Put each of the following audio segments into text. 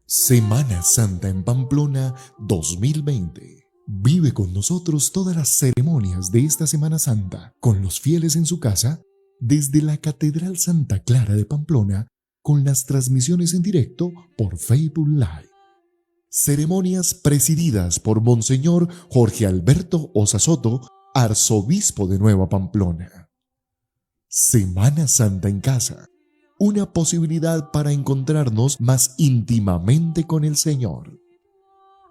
Semana Santa en Pamplona 2020. Vive con nosotros todas las ceremonias de esta Semana Santa con los fieles en su casa desde la Catedral Santa Clara de Pamplona con las transmisiones en directo por Facebook Live. Ceremonias presididas por Monseñor Jorge Alberto Ossa Soto, arzobispo de Nueva Pamplona. Semana Santa en casa. Una posibilidad para encontrarnos más íntimamente con el Señor.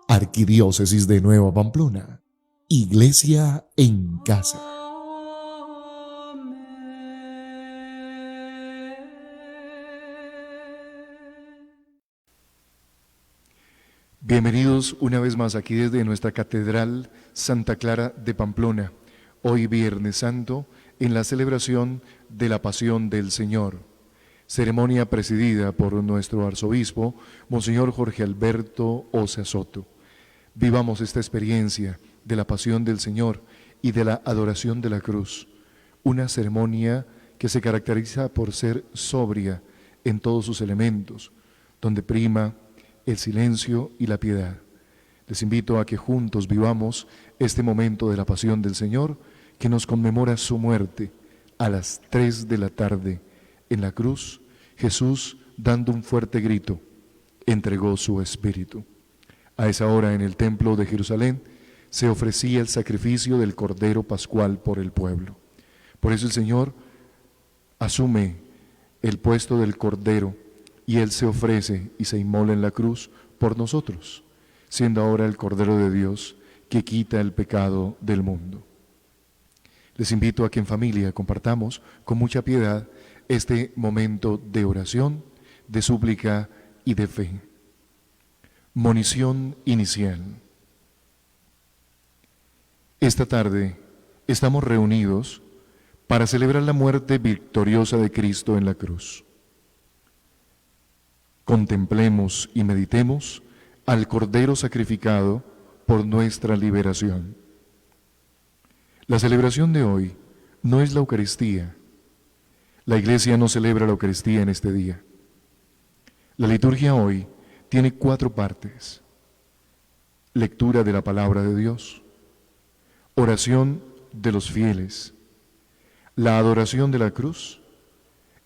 Arquidiócesis de Nueva Pamplona. Iglesia en casa. Bienvenidos una vez más aquí desde nuestra Catedral Santa Clara de Pamplona, hoy Viernes Santo, en la celebración de la Pasión del Señor, ceremonia presidida por nuestro arzobispo, Monseñor Jorge Alberto Ossa Soto. Vivamos esta experiencia de la Pasión del Señor y de la adoración de la cruz, una ceremonia que se caracteriza por ser sobria en todos sus elementos, donde prima el silencio y la piedad. Les invito a que juntos vivamos este momento de la Pasión del Señor que nos conmemora su muerte a las 3 de la tarde. En la cruz, Jesús, dando un fuerte grito, entregó su espíritu. A esa hora en el templo de Jerusalén se ofrecía el sacrificio del Cordero Pascual por el pueblo. Por eso el Señor asume el puesto del Cordero y Él se ofrece y se inmola en la cruz por nosotros, siendo ahora el Cordero de Dios que quita el pecado del mundo. Les invito a que en familia compartamos con mucha piedad este momento de oración, de súplica y de fe. Monición inicial. Esta tarde estamos reunidos para celebrar la muerte victoriosa de Cristo en la cruz. Contemplemos y meditemos al Cordero sacrificado por nuestra liberación. La celebración de hoy no es la Eucaristía. La Iglesia no celebra la Eucaristía en este día. La liturgia hoy tiene 4 partes: lectura de la palabra de Dios, oración de los fieles, la adoración de la cruz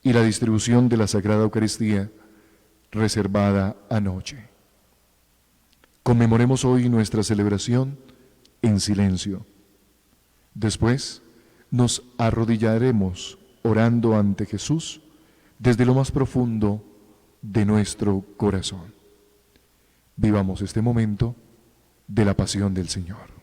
y la distribución de la Sagrada Eucaristía reservada anoche. Conmemoremos hoy nuestra celebración en silencio. Después nos arrodillaremos orando ante Jesús desde lo más profundo de nuestro corazón. Vivamos este momento de la Pasión del Señor.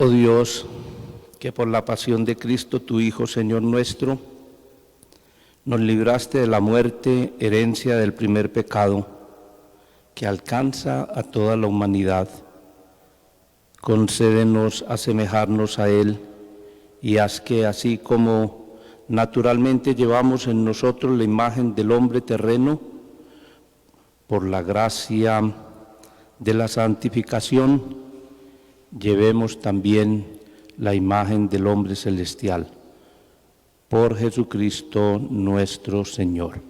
Oh Dios, que por la pasión de Cristo, tu Hijo, Señor nuestro, Nos libraste de la muerte, herencia del primer pecado, que alcanza a toda la humanidad. Concédenos asemejarnos a Él y haz que, así como naturalmente llevamos en nosotros la imagen del hombre terreno, por la gracia de la santificación, llevemos también la imagen del hombre celestial. Por Jesucristo nuestro Señor.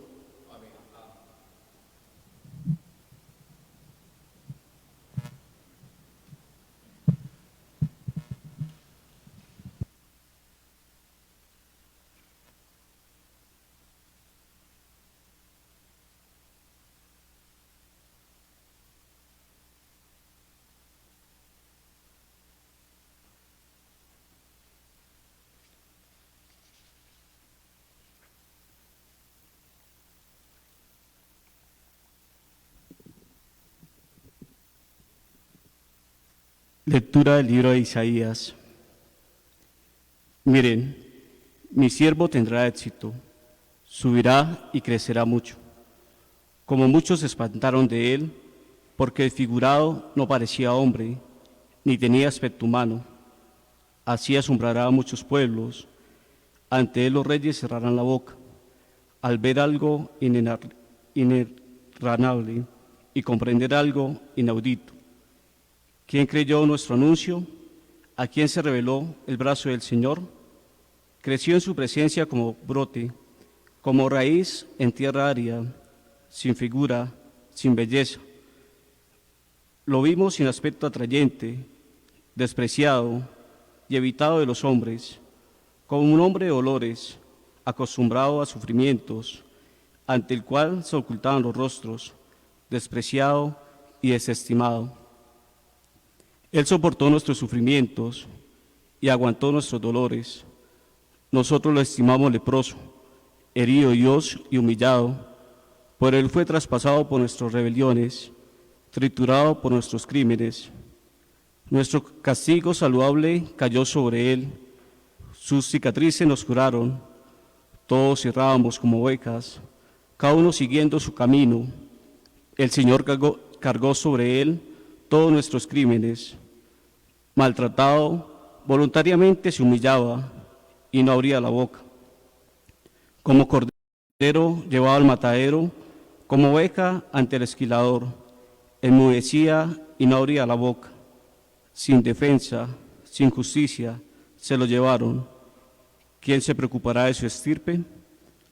Lectura del libro de Isaías. Miren, mi siervo tendrá éxito, subirá y crecerá mucho. Como muchos se espantaron de él, porque desfigurado no parecía hombre, ni tenía aspecto humano. Así asombrará a muchos pueblos, ante él los reyes cerrarán la boca, al ver algo inenarrable y comprender algo inaudito. ¿Quién creyó nuestro anuncio? ¿A quién se reveló el brazo del Señor? Creció en su presencia como brote, como raíz en tierra árida, sin figura, sin belleza. Lo vimos sin aspecto atrayente, despreciado y evitado de los hombres, como un hombre de dolores, acostumbrado a sufrimientos, ante el cual se ocultaban los rostros, despreciado y desestimado. Él soportó nuestros sufrimientos y aguantó nuestros dolores. Nosotros lo estimamos leproso, herido de Dios y humillado. Por él fue traspasado por nuestras rebeliones, triturado por nuestros crímenes. Nuestro castigo saludable cayó sobre él. Sus cicatrices nos curaron. Todos errábamos como ovejas, cada uno siguiendo su camino. El Señor cargó sobre él todos nuestros crímenes. Maltratado, voluntariamente se humillaba y no abría la boca. Como cordero llevado al matadero, como oveja ante el esquilador, enmudecía y no abría la boca. Sin defensa, sin justicia, se lo llevaron. ¿Quién se preocupará de su estirpe?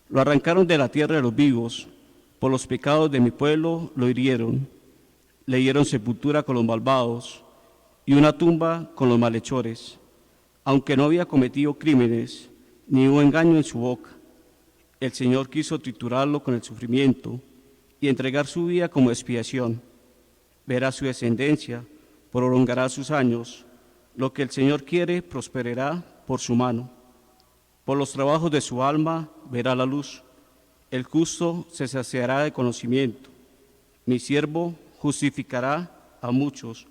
Lo arrancaron de la tierra de los vivos, por los pecados de mi pueblo lo hirieron. Le dieron sepultura con los malvados y una tumba con los malhechores, aunque no había cometido crímenes, ni hubo engaño en su boca. El Señor quiso triturarlo con el sufrimiento y entregar su vida como expiación. Verá su descendencia, prolongará sus años. Lo que el Señor quiere prosperará por su mano. Por los trabajos de su alma verá la luz. El justo se saciará de conocimiento. Mi siervo justificará a muchos,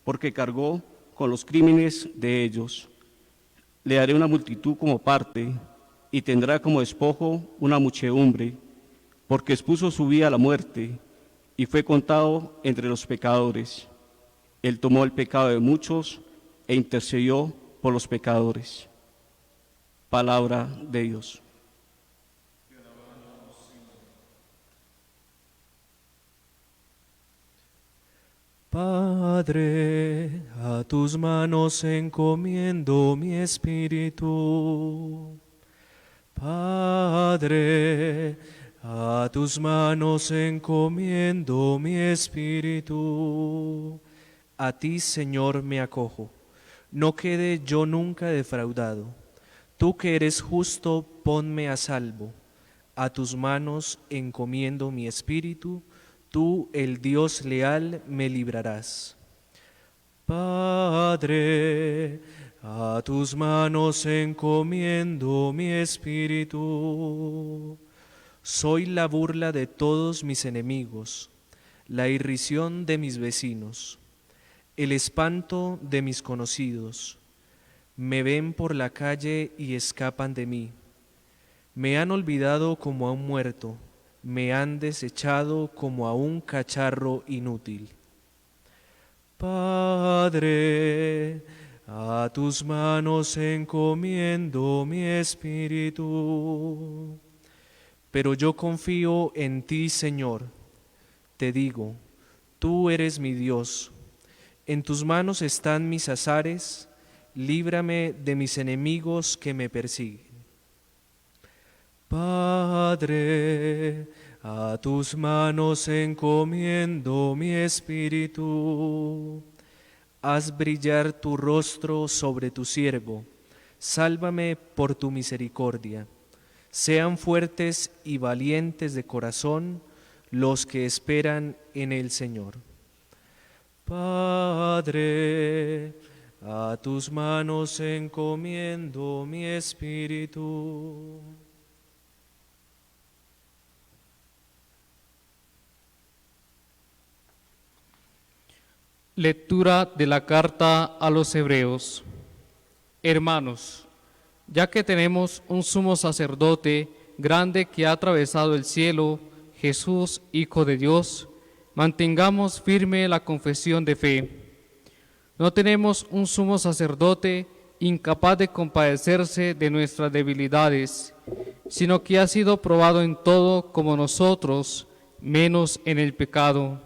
porque cargó con los crímenes de ellos. Le daré una multitud como parte, y tendrá como despojo una muchedumbre, porque expuso su vida a la muerte, y fue contado entre los pecadores. Él tomó el pecado de muchos, e intercedió por los pecadores. Palabra de Dios. Padre, a tus manos encomiendo mi espíritu. Padre, a tus manos encomiendo mi espíritu. A ti, Señor, me acojo. No quede yo nunca defraudado. Tú que eres justo, ponme a salvo. A tus manos encomiendo mi espíritu. Tú, el Dios leal, me librarás. Padre, a tus manos encomiendo mi espíritu. Soy la burla de todos mis enemigos, la irrisión de mis vecinos, el espanto de mis conocidos. Me ven por la calle y escapan de mí. Me han olvidado como a un muerto, me han desechado como a un cacharro inútil. Padre, a tus manos encomiendo mi espíritu. Pero yo confío en ti, Señor. Te digo, tú eres mi Dios. En tus manos están mis azares, líbrame de mis enemigos que me persiguen. Padre, a tus manos encomiendo mi espíritu. Haz brillar tu rostro sobre tu siervo, sálvame por tu misericordia. Sean fuertes y valientes de corazón los que esperan en el Señor. Padre, a tus manos encomiendo mi espíritu. Lectura de la carta a los Hebreos. Hermanos, ya que tenemos un sumo sacerdote grande que ha atravesado el cielo, Jesús, Hijo de Dios, mantengamos firme la confesión de fe. No tenemos un sumo sacerdote incapaz de compadecerse de nuestras debilidades, sino que ha sido probado en todo como nosotros, menos en el pecado.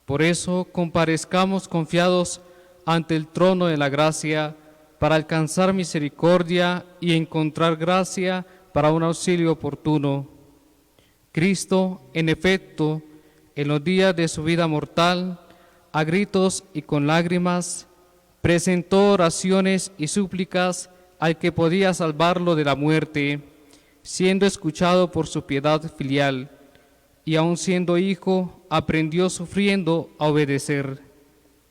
Por eso comparezcamos confiados ante el trono de la gracia para alcanzar misericordia y encontrar gracia para un auxilio oportuno. Cristo, en efecto, en los días de su vida mortal, a gritos y con lágrimas, presentó oraciones y súplicas al que podía salvarlo de la muerte, siendo escuchado por su piedad filial, y aun siendo hijo, aprendió sufriendo a obedecer,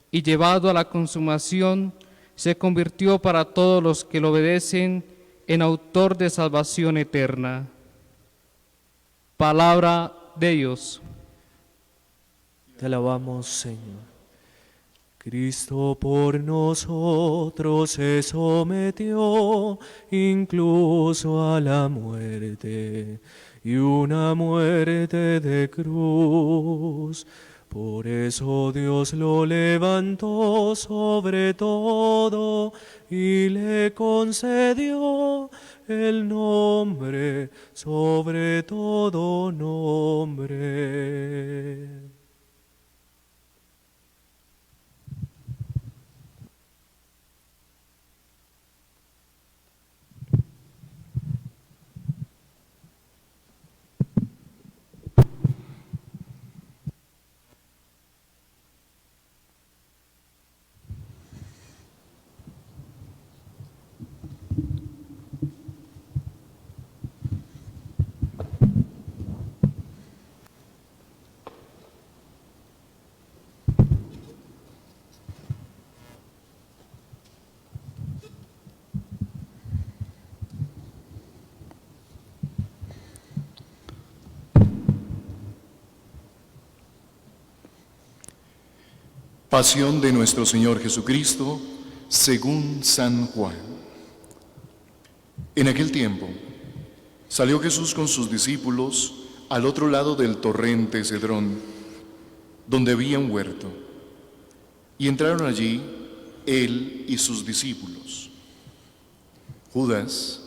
y llevado a la consumación, se convirtió para todos los que lo obedecen en autor de salvación eterna. Palabra de Dios. Te alabamos, Señor. Cristo por nosotros se sometió incluso a la muerte, y una muerte de cruz. Por eso Dios lo levantó sobre todo y le concedió el nombre sobre todo nombre. Pasión de nuestro Señor Jesucristo, según San Juan. En aquel tiempo, salió Jesús con sus discípulos al otro lado del torrente Cedrón, donde había un huerto, y entraron allí él y sus discípulos. Judas,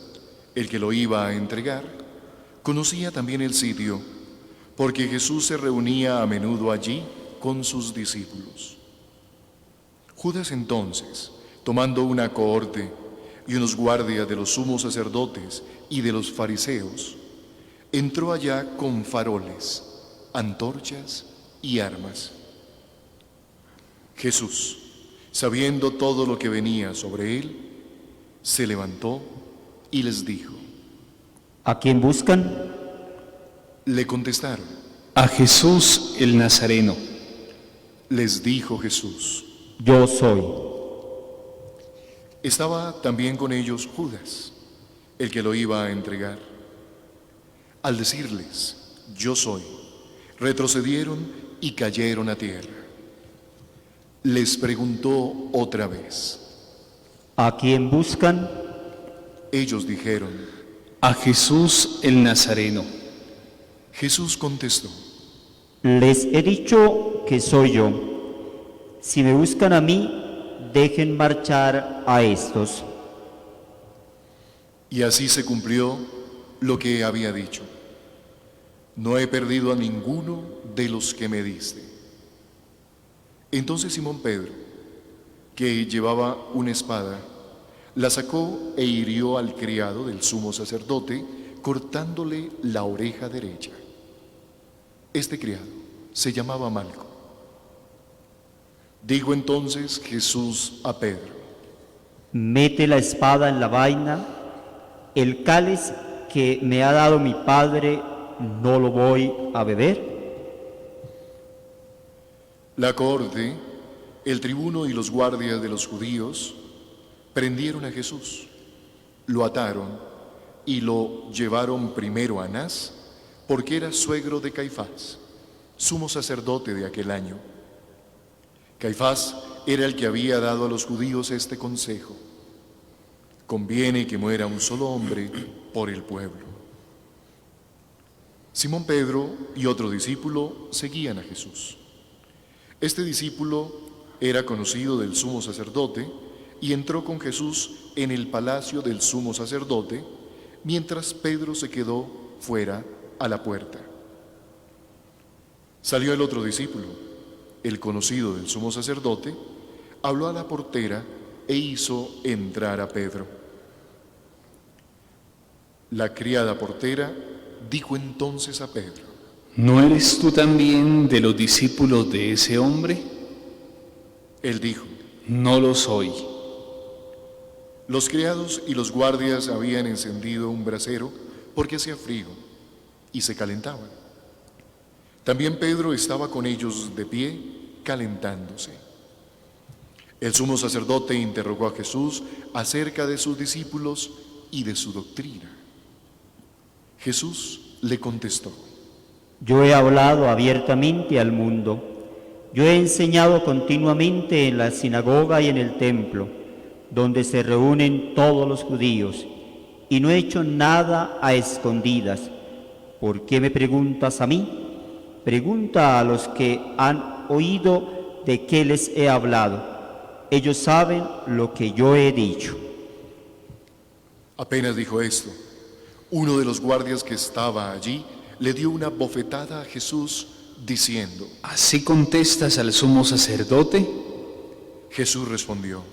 el que lo iba a entregar, conocía también el sitio, porque Jesús se reunía a menudo allí con sus discípulos. Judas entonces, tomando una cohorte y unos guardias de los sumos sacerdotes y de los fariseos, entró allá con faroles, antorchas y armas. Jesús, sabiendo todo lo que venía sobre él, se levantó y les dijo: ¿A quién buscan? Le contestaron. A Jesús el Nazareno. Les dijo Jesús: Yo soy. Estaba también con ellos Judas, el que lo iba a entregar. Al decirles: Yo soy, retrocedieron y cayeron a tierra. Les preguntó otra vez. ¿A quién buscan? Ellos dijeron: A Jesús el Nazareno. Jesús contestó: Les he dicho que soy yo. Si me buscan a mí, dejen marchar a estos. Y así se cumplió lo que había dicho: no he perdido a ninguno de los que me diste. Entonces Simón Pedro, que llevaba una espada, la sacó e hirió al criado del sumo sacerdote, cortándole la oreja derecha. Este criado se llamaba Malco. Dijo entonces Jesús a Pedro: Mete la espada en la vaina. El cáliz que me ha dado mi Padre, ¿no lo voy a beber? La corte, el tribuno y los guardias de los judíos prendieron a Jesús, lo ataron y lo llevaron primero a Anás, porque era suegro de Caifás, sumo sacerdote de aquel año. Caifás era el que había dado a los judíos este consejo: conviene que muera un solo hombre por el pueblo. Simón Pedro y otro discípulo seguían a Jesús. Este discípulo era conocido del sumo sacerdote y entró con Jesús en el palacio del sumo sacerdote, mientras Pedro se quedó fuera a la puerta. Salió el otro discípulo, el conocido del sumo sacerdote, habló a la portera e hizo entrar a Pedro. La criada portera dijo entonces a Pedro: ¿No eres tú también de los discípulos de ese hombre? Él dijo: No lo soy. Los criados y los guardias habían encendido un brasero porque hacía frío y se calentaban. También Pedro estaba con ellos de pie, calentándose. El sumo sacerdote interrogó a Jesús acerca de sus discípulos y de su doctrina. Jesús le contestó: Yo he hablado abiertamente al mundo. Yo he enseñado continuamente en la sinagoga y en el templo, donde se reúnen todos los judíos, y no he hecho nada a escondidas. ¿Por qué me preguntas a mí? Pregunta a los que han oído de qué les he hablado. Ellos saben lo que yo he dicho. Apenas dijo esto, uno de los guardias que estaba allí le dio una bofetada a Jesús, diciendo: ¿Así contestas al sumo sacerdote? Jesús respondió: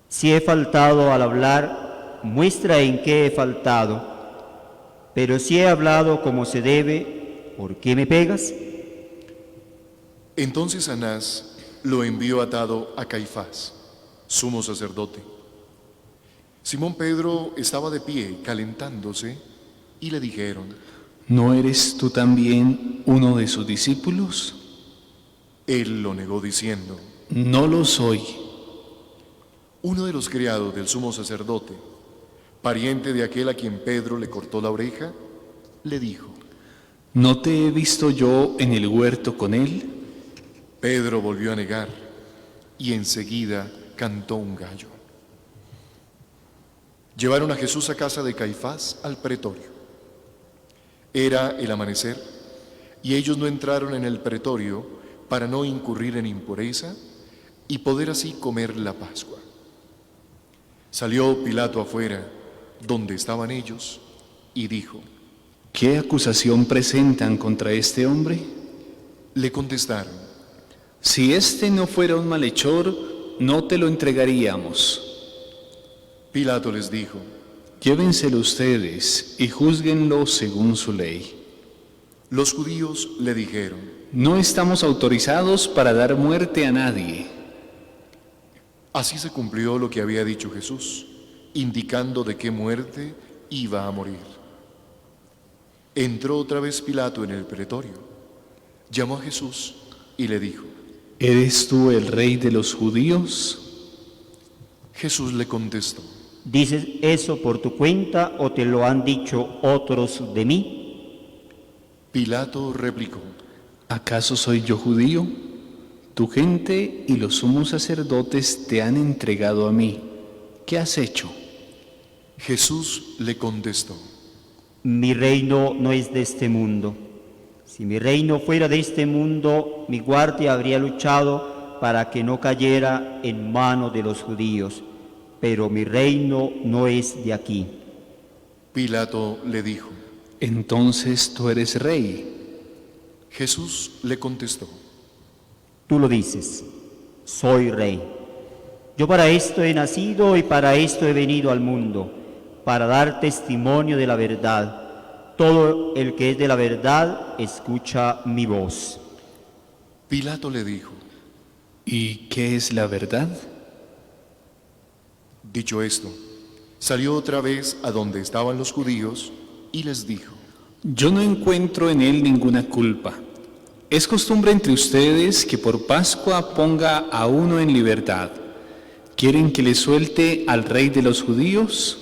Si he faltado al hablar, muestra en qué he faltado. Pero si he hablado como se debe, ¿por qué me pegas? Entonces Anás lo envió atado a Caifás, sumo sacerdote. Simón Pedro estaba de pie, calentándose, y le dijeron: ¿No eres tú también uno de sus discípulos? Él lo negó diciendo: No lo soy. Uno de los criados del sumo sacerdote, pariente de aquel a quien Pedro le cortó la oreja, le dijo: ¿No te he visto yo en el huerto con él? Pedro volvió a negar, y enseguida cantó un gallo. Llevaron a Jesús a casa de Caifás al pretorio. Era el amanecer, y ellos no entraron en el pretorio para no incurrir en impureza y poder así comer la Pascua. Salió Pilato afuera, donde estaban ellos, y dijo: ¿Qué acusación presentan contra este hombre? Le contestaron: Si este no fuera un malhechor, no te lo entregaríamos. Pilato les dijo: Llévenselo ustedes y júzguenlo según su ley. Los judíos le dijeron: No estamos autorizados para dar muerte a nadie. Así se cumplió lo que había dicho Jesús, indicando de qué muerte iba a morir. Entró otra vez Pilato en el pretorio, llamó a Jesús y le dijo: ¿Eres tú el rey de los judíos? Jesús le contestó: ¿Dices eso por tu cuenta o te lo han dicho otros de mí? Pilato replicó: ¿Acaso soy yo judío? Tu gente y los sumos sacerdotes te han entregado a mí. ¿Qué has hecho? Jesús le contestó: Mi reino no es de este mundo. Si mi reino fuera de este mundo, mi guardia habría luchado para que no cayera en manos de los judíos, pero mi reino no es de aquí. Pilato le dijo: Entonces tú eres rey. Jesús le contestó: Tú lo dices, soy rey. Yo para esto he nacido y para esto he venido al mundo, para dar testimonio de la verdad. Todo el que es de la verdad escucha mi voz. Pilato le dijo: ¿Y qué es la verdad? Dicho esto, salió otra vez a donde estaban los judíos y les dijo: Yo no encuentro en él ninguna culpa. Es costumbre entre ustedes que por Pascua ponga a uno en libertad. ¿Quieren que le suelte al rey de los judíos?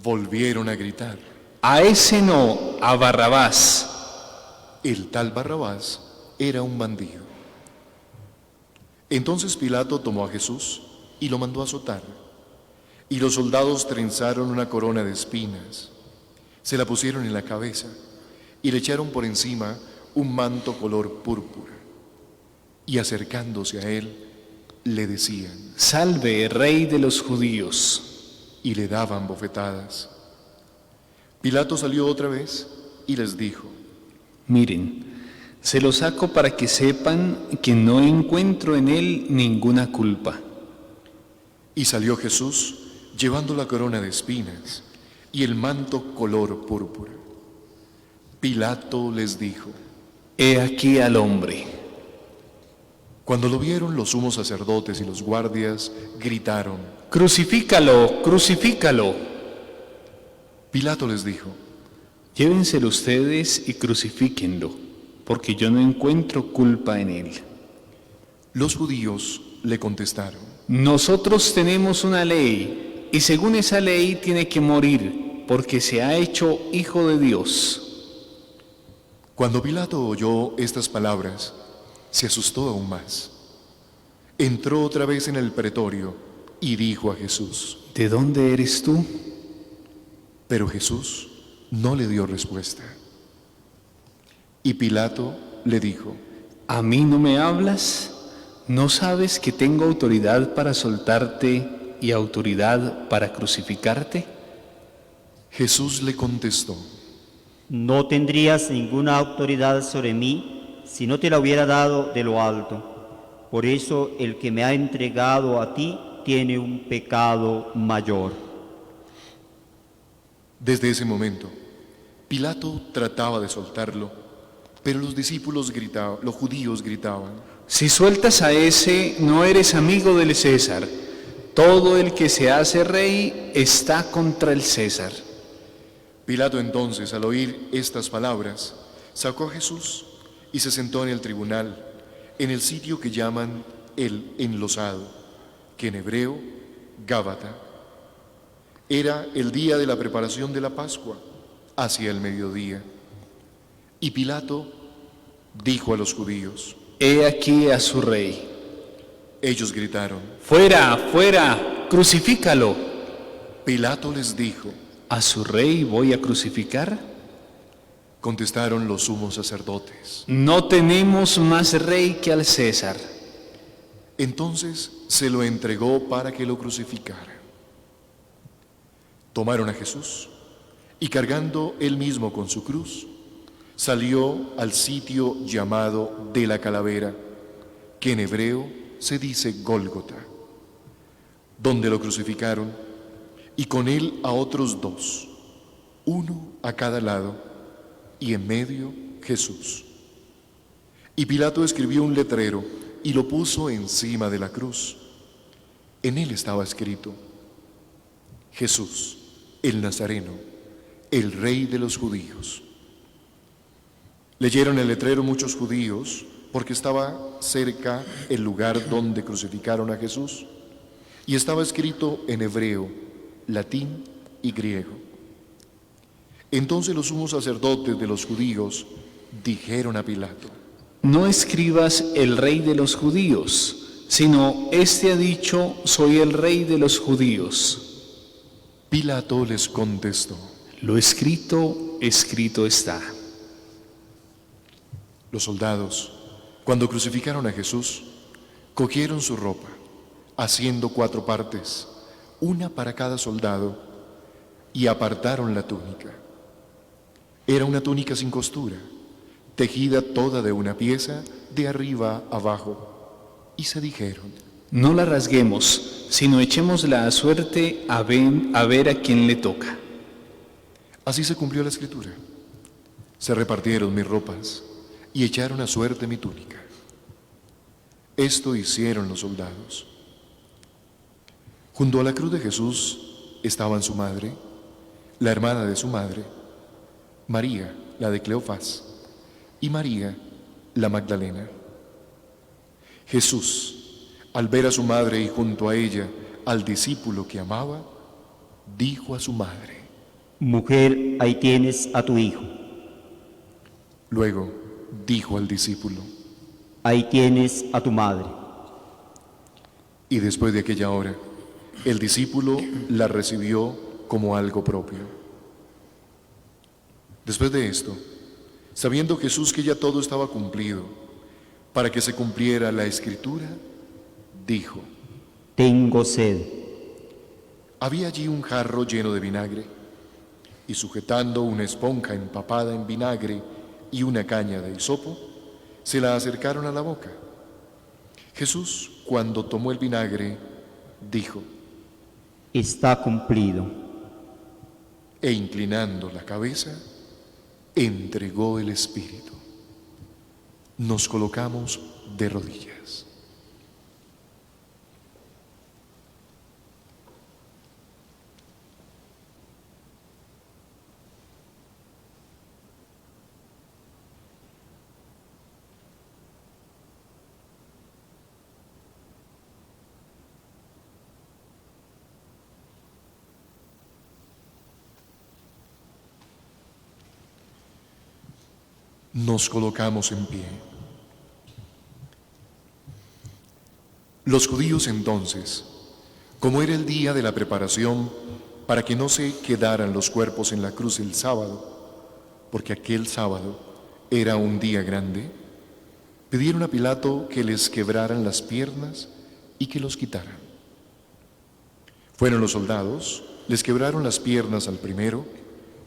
Volvieron a gritar: A ese no, a Barrabás. El tal Barrabás era un bandido. Entonces Pilato tomó a Jesús y lo mandó a azotar. Y los soldados trenzaron una corona de espinas, se la pusieron en la cabeza y le echaron por encima un manto color púrpura. Y acercándose a él, le decían: Salve, rey de los judíos. Y le daban bofetadas. Pilato salió otra vez y les dijo: Miren, se lo saco para que sepan que no encuentro en él ninguna culpa. Y salió Jesús llevando la corona de espinas y el manto color púrpura. Pilato les dijo: He aquí al hombre. Cuando lo vieron, los sumos sacerdotes y los guardias gritaron: Crucifícalo, crucifícalo. Pilato les dijo: Llévenselo ustedes y crucifíquenlo, porque yo no encuentro culpa en él. Los judíos le contestaron: Nosotros tenemos una ley, y según esa ley tiene que morir, porque se ha hecho hijo de Dios. Cuando Pilato oyó estas palabras, se asustó aún más. Entró otra vez en el pretorio y dijo a Jesús: ¿De dónde eres tú? Pero Jesús no le dio respuesta. Y Pilato le dijo: ¿A mí no me hablas? ¿No sabes que tengo autoridad para soltarte y autoridad para crucificarte? Jesús le contestó: No tendrías ninguna autoridad sobre mí si no te la hubiera dado de lo alto. Por eso el que me ha entregado a ti tiene un pecado mayor. Desde ese momento, Pilato trataba de soltarlo, pero los discípulos gritaban, los judíos gritaban: Si sueltas a ese, no eres amigo del César. Todo el que se hace rey está contra el César. Pilato entonces, al oír estas palabras, sacó a Jesús y se sentó en el tribunal, en el sitio que llaman el enlosado, que en hebreo, Gábata. Era el día de la preparación de la Pascua, hacia el mediodía. Y Pilato dijo a los judíos: He aquí a su rey. Ellos gritaron: ¡Fuera, fuera! ¡Crucifícalo! Pilato les dijo: ¿A su rey voy a crucificar? Contestaron los sumos sacerdotes: No tenemos más rey que al César. Entonces se lo entregó para que lo crucificara. Tomaron a Jesús y, cargando él mismo con su cruz, salió al sitio llamado de la calavera, que en hebreo se dice Gólgota, donde lo crucificaron, y con él a otros dos, uno a cada lado, y en medio Jesús. Y Pilato escribió un letrero y lo puso encima de la cruz. En él estaba escrito: Jesús, el Nazareno, el Rey de los judíos. Leyeron el letrero muchos judíos, porque estaba cerca el lugar donde crucificaron a Jesús, y estaba escrito en hebreo, latín y griego. Entonces los sumos sacerdotes de los judíos dijeron a Pilato: No escribas el rey de los judíos, sino este ha dicho: soy el rey de los judíos. Pilato les contestó: Lo escrito, escrito está. Los soldados, cuando crucificaron a Jesús, cogieron su ropa, haciendo 4 partes, una para cada soldado, y apartaron la túnica. Era una túnica sin costura, tejida toda de una pieza de arriba abajo, y se dijeron: No la rasguemos, sino echémosla a suerte a ver a quién le toca. Así se cumplió la escritura. Se repartieron mis ropas y echaron a suerte mi túnica. Esto hicieron los soldados. Junto a la cruz de Jesús estaban su madre, la hermana de su madre, María, la de Cleofás, y María, la Magdalena. Jesús, al ver a su madre y junto a ella al discípulo que amaba, dijo a su madre: Mujer, ahí tienes a tu hijo. Luego dijo al discípulo: Ahí tienes a tu madre. Y después de aquella hora, el discípulo la recibió como algo propio. Después de esto, sabiendo Jesús que ya todo estaba cumplido, para que se cumpliera la Escritura, dijo: Tengo sed. Había allí un jarro lleno de vinagre, y sujetando una esponja empapada en vinagre y una caña de hisopo, se la acercaron a la boca. Jesús, cuando tomó el vinagre, dijo: Está cumplido. E inclinando la cabeza, entregó el Espíritu. Nos colocamos de rodillas. Nos colocamos en pie. Los judíos entonces, como era el día de la preparación para que no se quedaran los cuerpos en la cruz el sábado, porque aquel sábado era un día grande, pidieron a Pilato que les quebraran las piernas y que los quitaran. Fueron los soldados, les quebraron las piernas al primero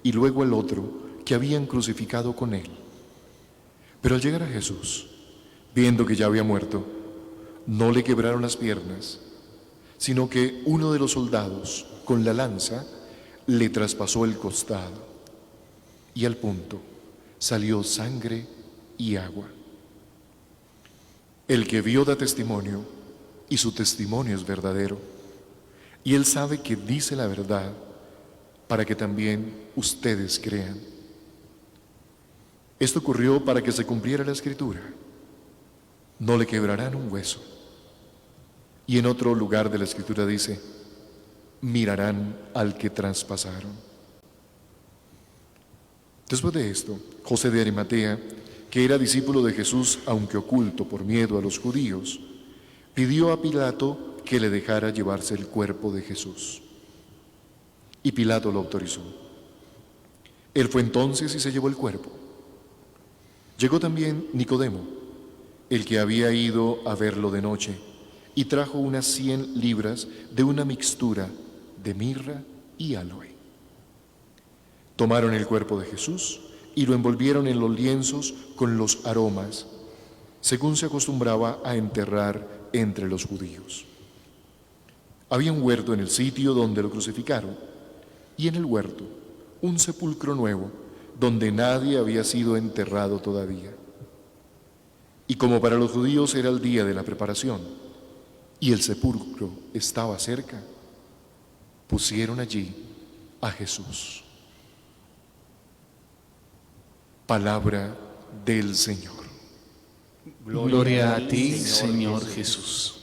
y luego al otro que habían crucificado con él. Pero al llegar a Jesús, viendo que ya había muerto, no le quebraron las piernas, sino que uno de los soldados, con la lanza, le traspasó el costado, y al punto salió sangre y agua. El que vio da testimonio, y su testimonio es verdadero, y él sabe que dice la verdad, para que también ustedes crean. Esto ocurrió para que se cumpliera la Escritura: no le quebrarán un hueso. Y en otro lugar de la Escritura dice: mirarán al que traspasaron. Después de esto, José de Arimatea, que era discípulo de Jesús, aunque oculto por miedo a los judíos, pidió a Pilato que le dejara llevarse el cuerpo de Jesús. Y Pilato lo autorizó. Él fue entonces y se llevó el cuerpo. Llegó también Nicodemo, el que había ido a verlo de noche, y trajo unas 100 libras de una mixtura de mirra y aloe. Tomaron el cuerpo de Jesús y lo envolvieron en los lienzos con los aromas, según se acostumbraba a enterrar entre los judíos. Había un huerto en el sitio donde lo crucificaron, y en el huerto un sepulcro nuevo, donde nadie había sido enterrado todavía. Y como para los judíos era el día de la preparación, y el sepulcro estaba cerca, pusieron allí a Jesús. Palabra del Señor. Gloria a ti, Señor Jesús.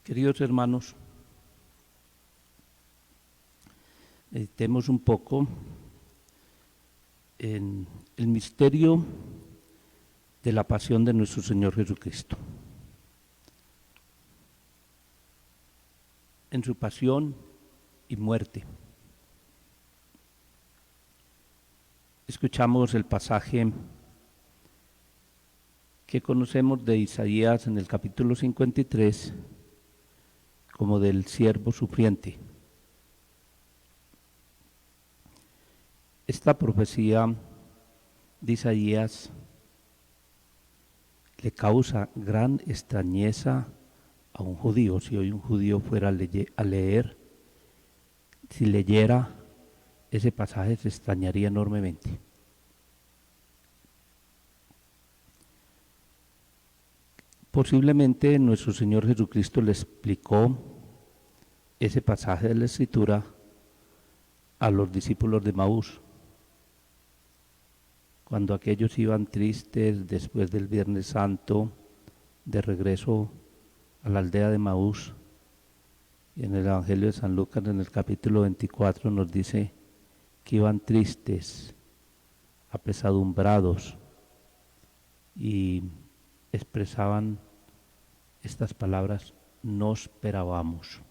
Queridos hermanos, meditemos un poco en el misterio de la pasión de nuestro Señor Jesucristo. En su pasión y muerte. Escuchamos el pasaje que conocemos de Isaías en el capítulo 53 como del siervo sufriente. Esta profecía de Isaías le causa gran extrañeza a un judío. Si hoy un judío fuera a leer, si leyera ese pasaje se extrañaría enormemente. Posiblemente nuestro Señor Jesucristo le explicó ese pasaje de la Escritura a los discípulos de Maús, cuando aquellos iban tristes después del Viernes Santo, de regreso a la aldea de Maús. Y en el Evangelio de San Lucas, en el capítulo 24, nos dice que iban tristes, apesadumbrados, y expresaban estas palabras: no esperábamos,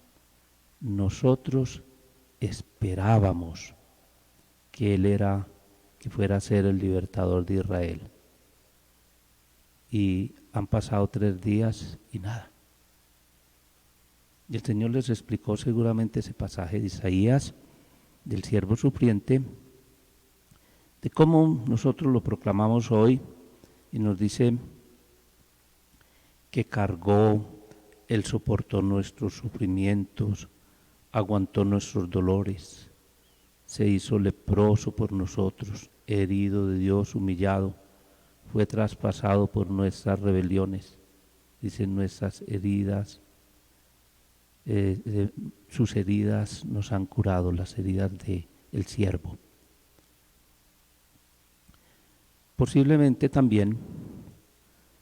nosotros esperábamos que Él fuera a ser el libertador de Israel. Y han pasado 3 días y nada. Y el Señor les explicó seguramente ese pasaje de Isaías, del siervo sufriente, de cómo nosotros lo proclamamos hoy, y nos dice que cargó, Él soportó nuestros sufrimientos, aguantó nuestros dolores, se hizo leproso por nosotros, herido de Dios, humillado, fue traspasado por nuestras rebeliones, dicen nuestras heridas, sus heridas nos han curado, las heridas del siervo. Posiblemente también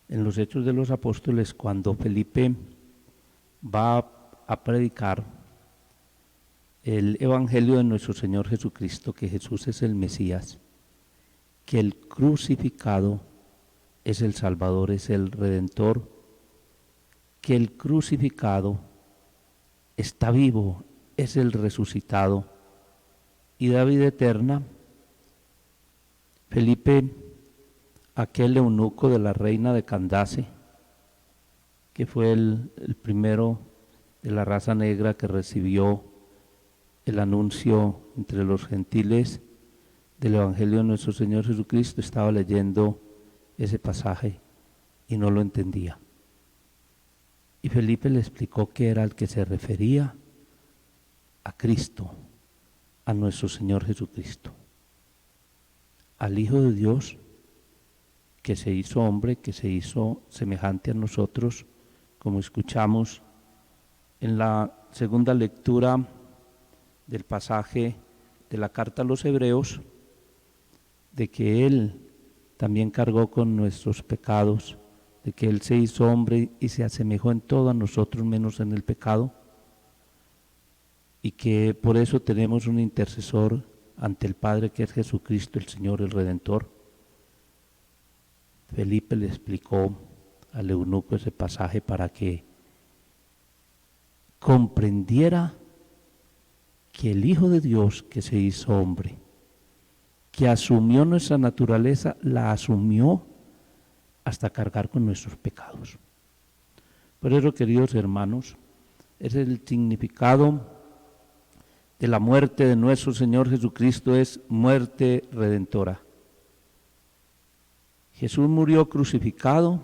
en los Hechos de los Apóstoles, cuando Felipe va a predicar el Evangelio de nuestro Señor Jesucristo, que Jesús es el Mesías, que el crucificado es el Salvador, es el Redentor, que el crucificado está vivo, es el resucitado y da vida eterna. Felipe, aquel eunuco de la reina de Candace, que fue el primero de la raza negra que recibió el anuncio entre los gentiles del Evangelio de nuestro Señor Jesucristo, estaba leyendo ese pasaje y no lo entendía. Y Felipe le explicó que era el que se refería a Cristo, a nuestro Señor Jesucristo, al Hijo de Dios, que se hizo hombre, que se hizo semejante a nosotros, como escuchamos en la segunda lectura del pasaje de la carta a los Hebreos, de que Él también cargó con nuestros pecados, de que Él se hizo hombre y se asemejó en todo a nosotros menos en el pecado, y que por eso tenemos un intercesor ante el Padre, que es Jesucristo, el Señor, el Redentor. Felipe le explicó al eunuco ese pasaje para que comprendiera que el Hijo de Dios, que se hizo hombre, que asumió nuestra naturaleza, la asumió hasta cargar con nuestros pecados. Por eso, queridos hermanos, ese es el significado de la muerte de nuestro Señor Jesucristo, es muerte redentora. Jesús murió crucificado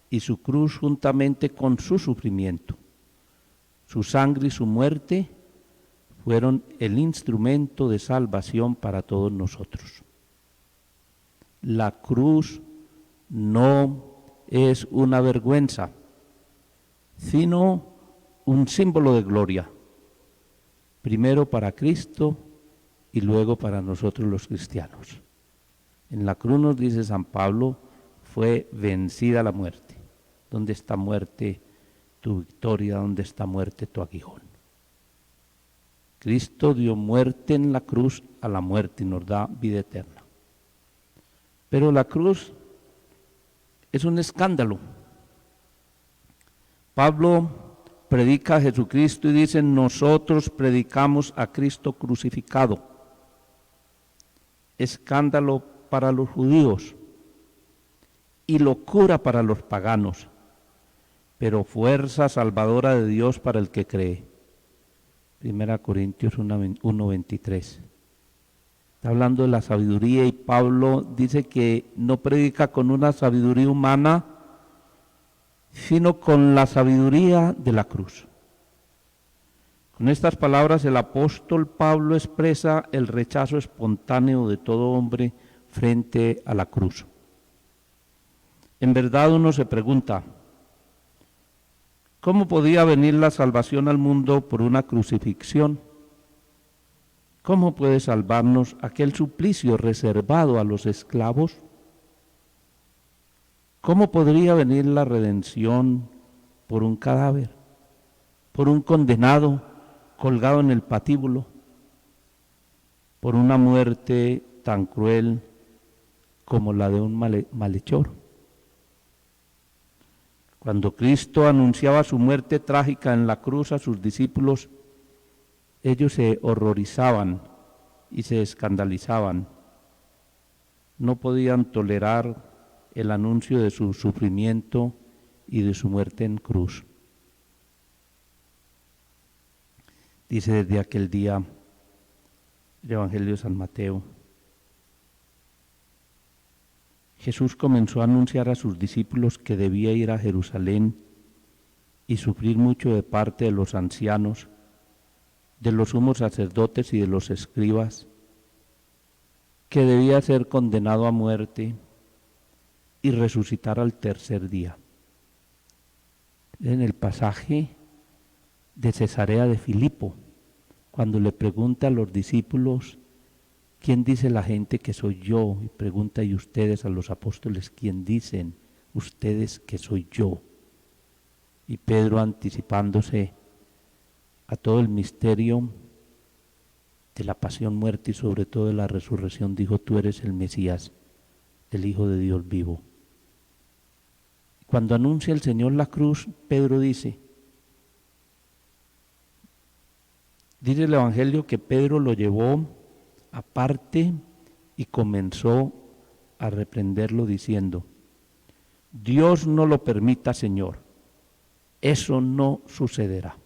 y su cruz juntamente con su sufrimiento, su sangre y su muerte fueron el instrumento de salvación para todos nosotros. La cruz no es una vergüenza, sino un símbolo de gloria, primero para Cristo y luego para nosotros los cristianos. En la cruz, nos dice San Pablo, fue vencida la muerte. ¿Dónde está muerte tu victoria, ¿dónde está muerte tu aguijón? Cristo dio muerte en la cruz a la muerte y nos da vida eterna. Pero la cruz es un escándalo. Pablo predica a Jesucristo y dice, nosotros predicamos a Cristo crucificado. Escándalo para los judíos y locura para los paganos, pero fuerza salvadora de Dios para el que cree. 1 Corintios 1:23. Está hablando de la sabiduría y Pablo dice que no predica con una sabiduría humana, sino con la sabiduría de la cruz. Con estas palabras el apóstol Pablo expresa el rechazo espontáneo de todo hombre frente a la cruz. En verdad uno se pregunta, ¿cómo podía venir la salvación al mundo por una crucifixión? ¿Cómo puede salvarnos aquel suplicio reservado a los esclavos? ¿Cómo podría venir la redención por un cadáver, por un condenado colgado en el patíbulo, por una muerte tan cruel como la de un malhechor? Cuando Cristo anunciaba su muerte trágica en la cruz a sus discípulos, ellos se horrorizaban y se escandalizaban. No podían tolerar el anuncio de su sufrimiento y de su muerte en cruz. Dice desde aquel día el Evangelio de San Mateo, Jesús comenzó a anunciar a sus discípulos que debía ir a Jerusalén y sufrir mucho de parte de los ancianos, de los sumos sacerdotes y de los escribas, que debía ser condenado a muerte y resucitar al tercer día. En el pasaje de Cesarea de Filipo, cuando le pregunta a los discípulos, ¿quién dice la gente que soy yo? Y pregunta, ¿y ustedes a los apóstoles quién dicen ustedes que soy yo? Y Pedro, anticipándose a todo el misterio de la pasión, muerte y sobre todo de la resurrección, dijo, tú eres el Mesías, el Hijo de Dios vivo. Cuando anuncia el Señor la cruz, Pedro dice el Evangelio que Pedro lo llevó aparte y comenzó a reprenderlo diciendo, Dios no lo permita, Señor, eso no sucederá.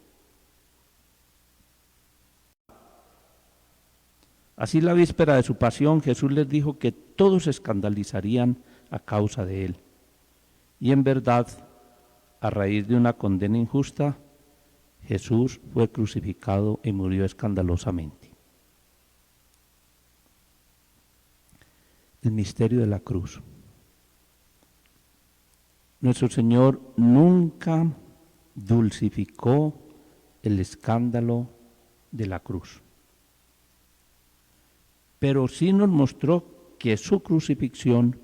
Así la víspera de su pasión, Jesús les dijo que todos se escandalizarían a causa de él. Y en verdad, a raíz de una condena injusta, Jesús fue crucificado y murió escandalosamente. El misterio de la cruz. Nuestro Señor nunca dulcificó el escándalo de la cruz, pero sí nos mostró que su crucifixión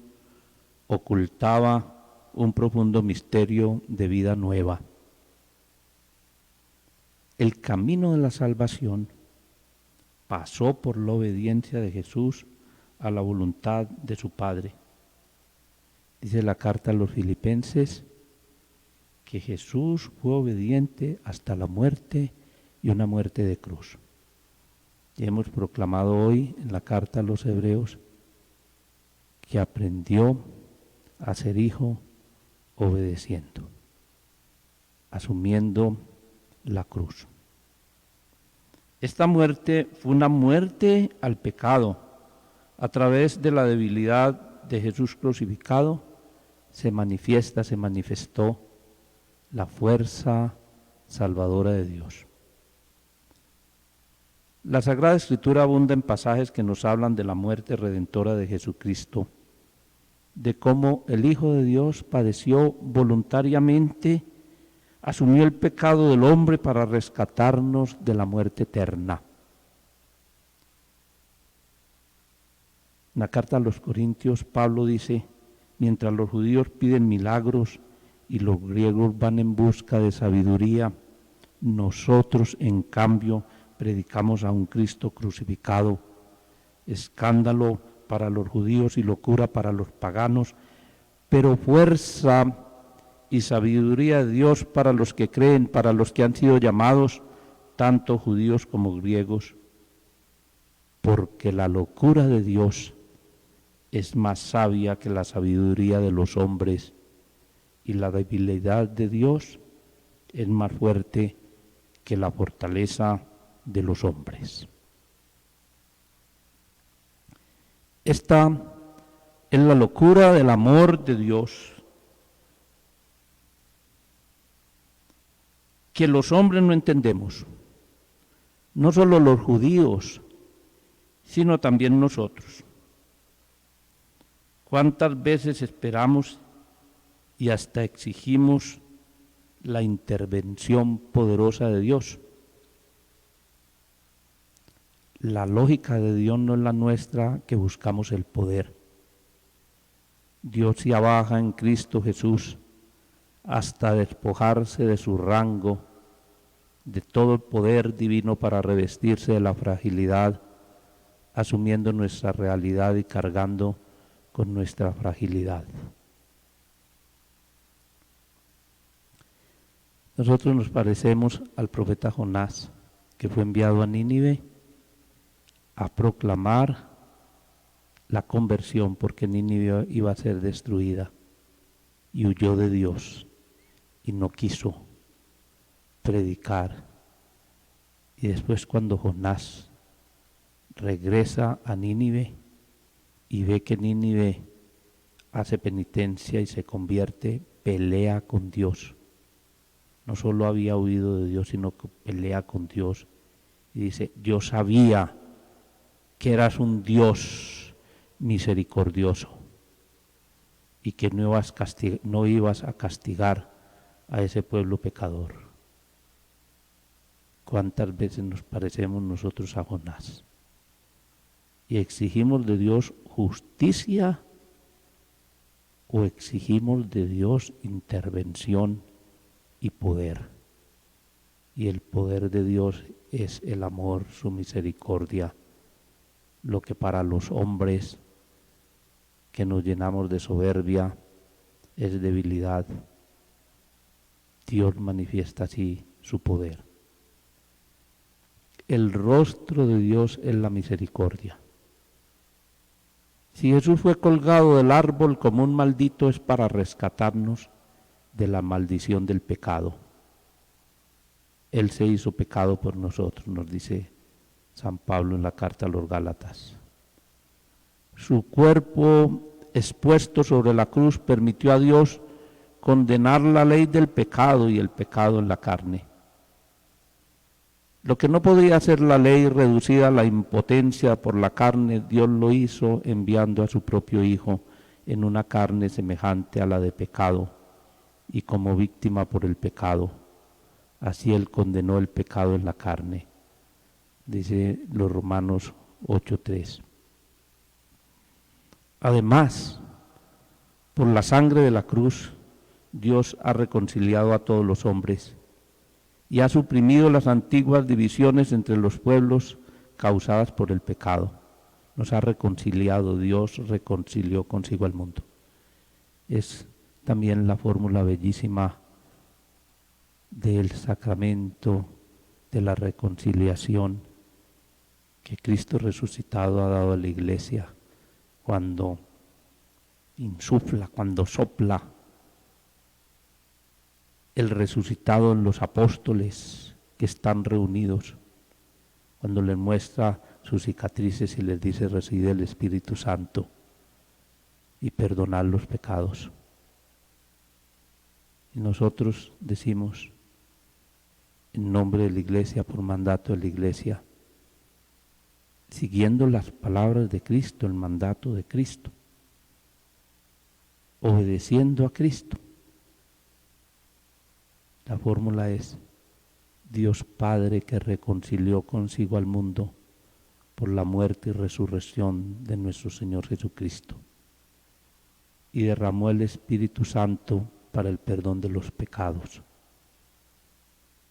ocultaba un profundo misterio de vida nueva. El camino de la salvación pasó por la obediencia de Jesús a la voluntad de su Padre. Dice la carta a los Filipenses que Jesús fue obediente hasta la muerte y una muerte de cruz. Y hemos proclamado hoy en la carta a los Hebreos que aprendió a ser hijo obedeciendo, asumiendo la cruz. Esta muerte fue una muerte al pecado. A través de la debilidad de Jesús crucificado se manifestó la fuerza salvadora de Dios. La Sagrada Escritura abunda en pasajes que nos hablan de la muerte redentora de Jesucristo, de cómo el Hijo de Dios padeció voluntariamente, asumió el pecado del hombre para rescatarnos de la muerte eterna. En la carta a los Corintios, Pablo dice, mientras los judíos piden milagros y los griegos van en busca de sabiduría, nosotros en cambio predicamos a un Cristo crucificado, escándalo para los judíos y locura para los paganos, pero fuerza y sabiduría de Dios para los que creen, para los que han sido llamados, tanto judíos como griegos, porque la locura de Dios es más sabia que la sabiduría de los hombres, y la debilidad de Dios es más fuerte que la fortaleza de los hombres. Esta es la locura del amor de Dios, que los hombres no entendemos, no solo los judíos, sino también nosotros. ¿Cuántas veces esperamos y hasta exigimos la intervención poderosa de Dios? La lógica de Dios no es la nuestra, que buscamos el poder. Dios se abaja en Cristo Jesús hasta despojarse de su rango, de todo el poder divino para revestirse de la fragilidad, asumiendo nuestra realidad y cargando con nuestra fragilidad. Nosotros nos parecemos al profeta Jonás, que fue enviado a Nínive a proclamar la conversión, porque Nínive iba a ser destruida, y huyó de Dios y no quiso predicar. Y después, cuando Jonás regresa a Nínive y ve que Nínive hace penitencia y se convierte, pelea con Dios. No solo había huido de Dios, sino que pelea con Dios y dice: yo sabía que eras un Dios misericordioso y que no ibas a castigar a ese pueblo pecador. ¿Cuántas veces nos parecemos nosotros a Jonás? Y exigimos de Dios justicia o exigimos de Dios intervención y poder. Y el poder de Dios es el amor, su misericordia, lo que para los hombres que nos llenamos de soberbia es debilidad. Dios manifiesta así su poder. El rostro de Dios es la misericordia. Si Jesús fue colgado del árbol como un maldito, es para rescatarnos de la maldición del pecado. Él se hizo pecado por nosotros, nos dice San Pablo en la carta a los Gálatas. Su cuerpo expuesto sobre la cruz permitió a Dios condenar la ley del pecado y el pecado en la carne. Lo que no podía hacer la ley reducida a la impotencia por la carne, Dios lo hizo enviando a su propio Hijo en una carne semejante a la de pecado y como víctima por el pecado. Así Él condenó el pecado en la carne, dice los Romanos 8:3. Además, por la sangre de la cruz, Dios ha reconciliado a todos los hombres y ha suprimido las antiguas divisiones entre los pueblos causadas por el pecado. Nos ha reconciliado, Dios reconcilió consigo al mundo. Es también la fórmula bellísima del sacramento de la reconciliación que Cristo resucitado ha dado a la Iglesia cuando insufla, cuando sopla el resucitado en los apóstoles que están reunidos, cuando les muestra sus cicatrices y les dice: recibid el Espíritu Santo y perdonad los pecados. Y nosotros decimos, en nombre de la Iglesia, por mandato de la Iglesia, siguiendo las palabras de Cristo, el mandato de Cristo, obedeciendo a Cristo. La fórmula es: Dios Padre, que reconcilió consigo al mundo por la muerte y resurrección de nuestro Señor Jesucristo, y derramó el Espíritu Santo para el perdón de los pecados.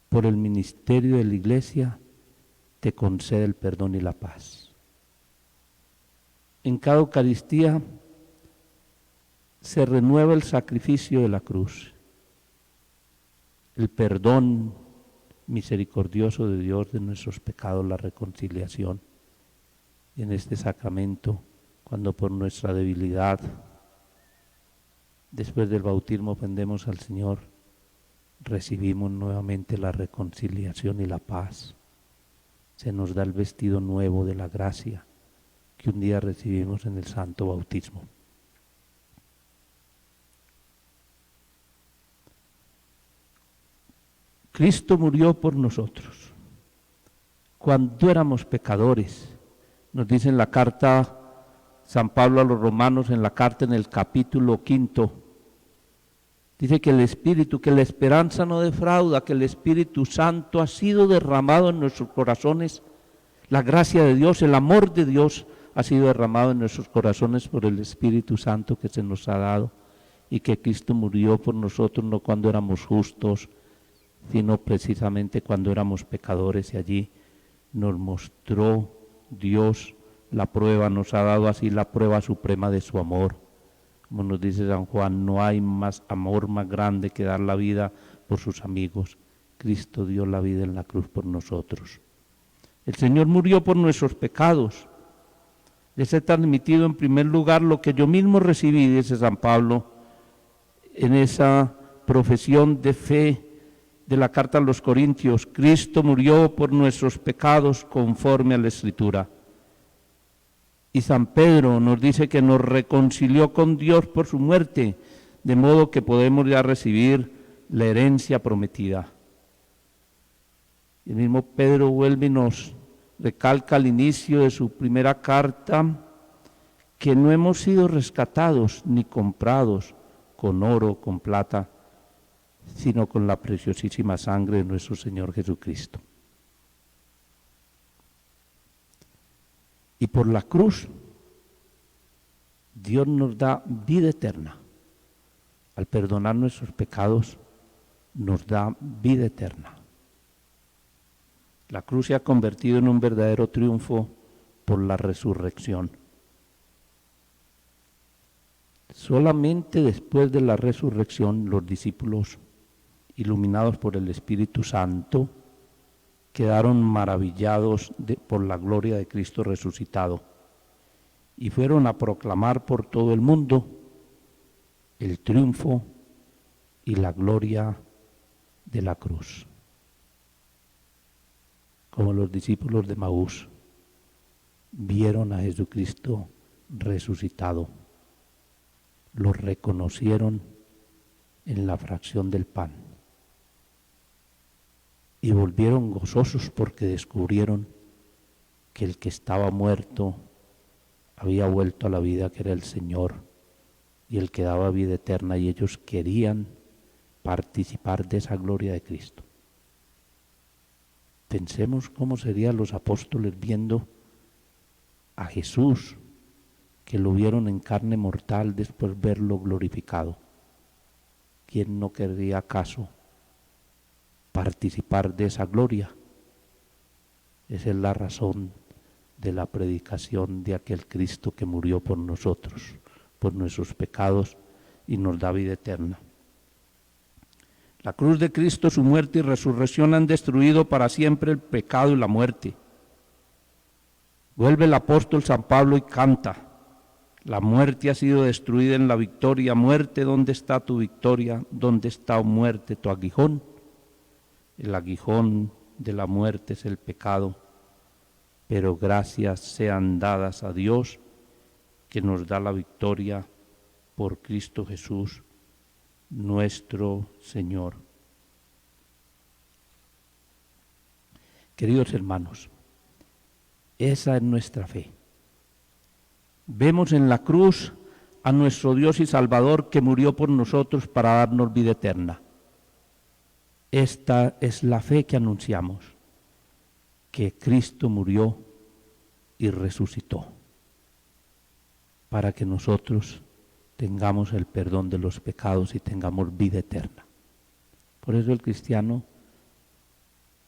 Por el ministerio de la Iglesia te concede el perdón y la paz. En cada Eucaristía se renueva el sacrificio de la cruz, el perdón misericordioso de Dios de nuestros pecados, la reconciliación. Y en este sacramento, cuando por nuestra debilidad, después del bautismo, ofendemos al Señor, recibimos nuevamente la reconciliación y la paz. Se nos da el vestido nuevo de la gracia que un día recibimos en el santo bautismo. Cristo murió por nosotros cuando éramos pecadores. Nos dice en la carta San Pablo a los Romanos, en la carta en el capítulo 5, dice que el Espíritu, que la esperanza no defrauda, que el Espíritu Santo ha sido derramado en nuestros corazones, la gracia de Dios, el amor de Dios ha sido derramado en nuestros corazones por el Espíritu Santo que se nos ha dado, y que Cristo murió por nosotros no cuando éramos justos, sino precisamente cuando éramos pecadores, y allí nos mostró Dios la prueba, nos ha dado así la prueba suprema de su amor. Como nos dice San Juan, no hay más amor más grande que dar la vida por sus amigos. Cristo dio la vida en la cruz por nosotros. El Señor murió por nuestros pecados. Les he transmitido en primer lugar lo que yo mismo recibí, dice San Pablo, en esa profesión de fe de la carta a los Corintios. Cristo murió por nuestros pecados conforme a la Escritura. Y San Pedro nos dice que nos reconcilió con Dios por su muerte, de modo que podemos ya recibir la herencia prometida. El mismo Pedro vuelve y nos recalca al inicio de su primera carta que no hemos sido rescatados ni comprados con oro, con plata, sino con la preciosísima sangre de nuestro Señor Jesucristo. Y por la cruz, Dios nos da vida eterna. Al perdonar nuestros pecados, nos da vida eterna. La cruz se ha convertido en un verdadero triunfo por la resurrección. Solamente después de la resurrección, los discípulos, iluminados por el Espíritu Santo, quedaron maravillados por la gloria de Cristo resucitado y fueron a proclamar por todo el mundo el triunfo y la gloria de la cruz. Como los discípulos de Maús vieron a Jesucristo resucitado, lo reconocieron en la fracción del pan y volvieron gozosos porque descubrieron que el que estaba muerto había vuelto a la vida, que era el Señor, y el que daba vida eterna, y ellos querían participar de esa gloria de Cristo. Pensemos cómo serían los apóstoles viendo a Jesús, que lo vieron en carne mortal, después verlo glorificado. ¿Quién no querría acaso participar de esa gloria? Esa es la razón de la predicación de aquel Cristo que murió por nosotros, por nuestros pecados, y nos da vida eterna. La cruz de Cristo, su muerte y resurrección han destruido para siempre el pecado y la muerte. Vuelve el apóstol San Pablo y canta: la muerte ha sido destruida en la victoria. Muerte, ¿dónde está tu victoria? ¿Dónde está, oh muerte, tu aguijón? El aguijón de la muerte es el pecado, pero gracias sean dadas a Dios que nos da la victoria por Cristo Jesús, nuestro Señor. Queridos hermanos, esa es nuestra fe. Vemos en la cruz a nuestro Dios y Salvador que murió por nosotros para darnos vida eterna. Esta es la fe que anunciamos, que Cristo murió y resucitó, para que nosotros tengamos el perdón de los pecados y tengamos vida eterna. Por eso el cristiano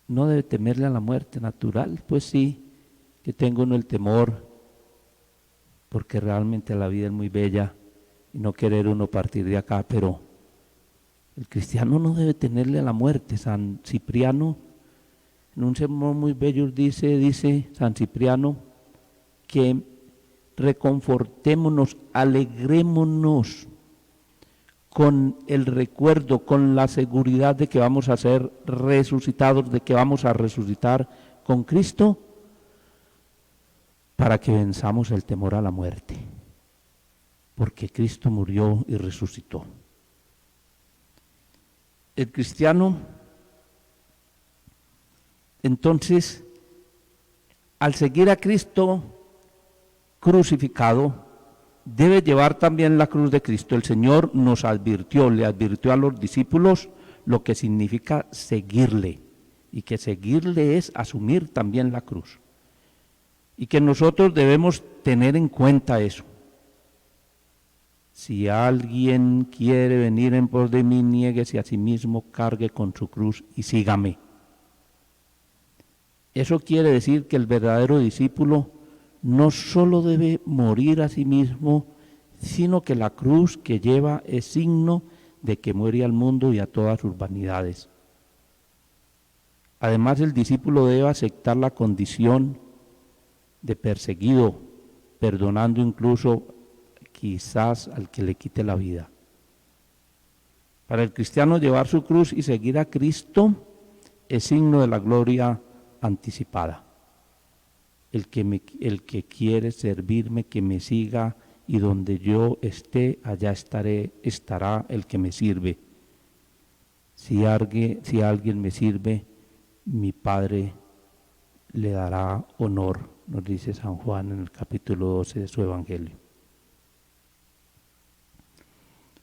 no debe temerle a la muerte natural, pues sí, que tenga uno el temor, porque realmente la vida es muy bella y no querer uno partir de acá, pero el cristiano no debe tenerle a la muerte. San Cipriano, en un sermón muy bello, dice San Cipriano, que reconfortémonos, alegrémonos con el recuerdo, con la seguridad de que vamos a ser resucitados, de que vamos a resucitar con Cristo, para que venzamos el temor a la muerte, porque Cristo murió y resucitó. El cristiano, entonces, al seguir a Cristo crucificado, debe llevar también la cruz de Cristo. El Señor nos advirtió, le advirtió a los discípulos lo que significa seguirle, y que seguirle es asumir también la cruz. Y que nosotros debemos tener en cuenta eso. Si alguien quiere venir en pos de mí, niéguese a sí mismo, cargue con su cruz y sígame. Eso quiere decir que el verdadero discípulo no solo debe morir a sí mismo, sino que la cruz que lleva es signo de que muere al mundo y a todas sus vanidades. Además, el discípulo debe aceptar la condición de perseguido, perdonando incluso quizás al que le quite la vida. Para el cristiano, llevar su cruz y seguir a Cristo es signo de la gloria anticipada. El que quiere servirme, que me siga, y donde yo esté, allá estará el que me sirve. Si alguien me sirve, mi Padre le dará honor, nos dice San Juan en el capítulo 12 de su Evangelio.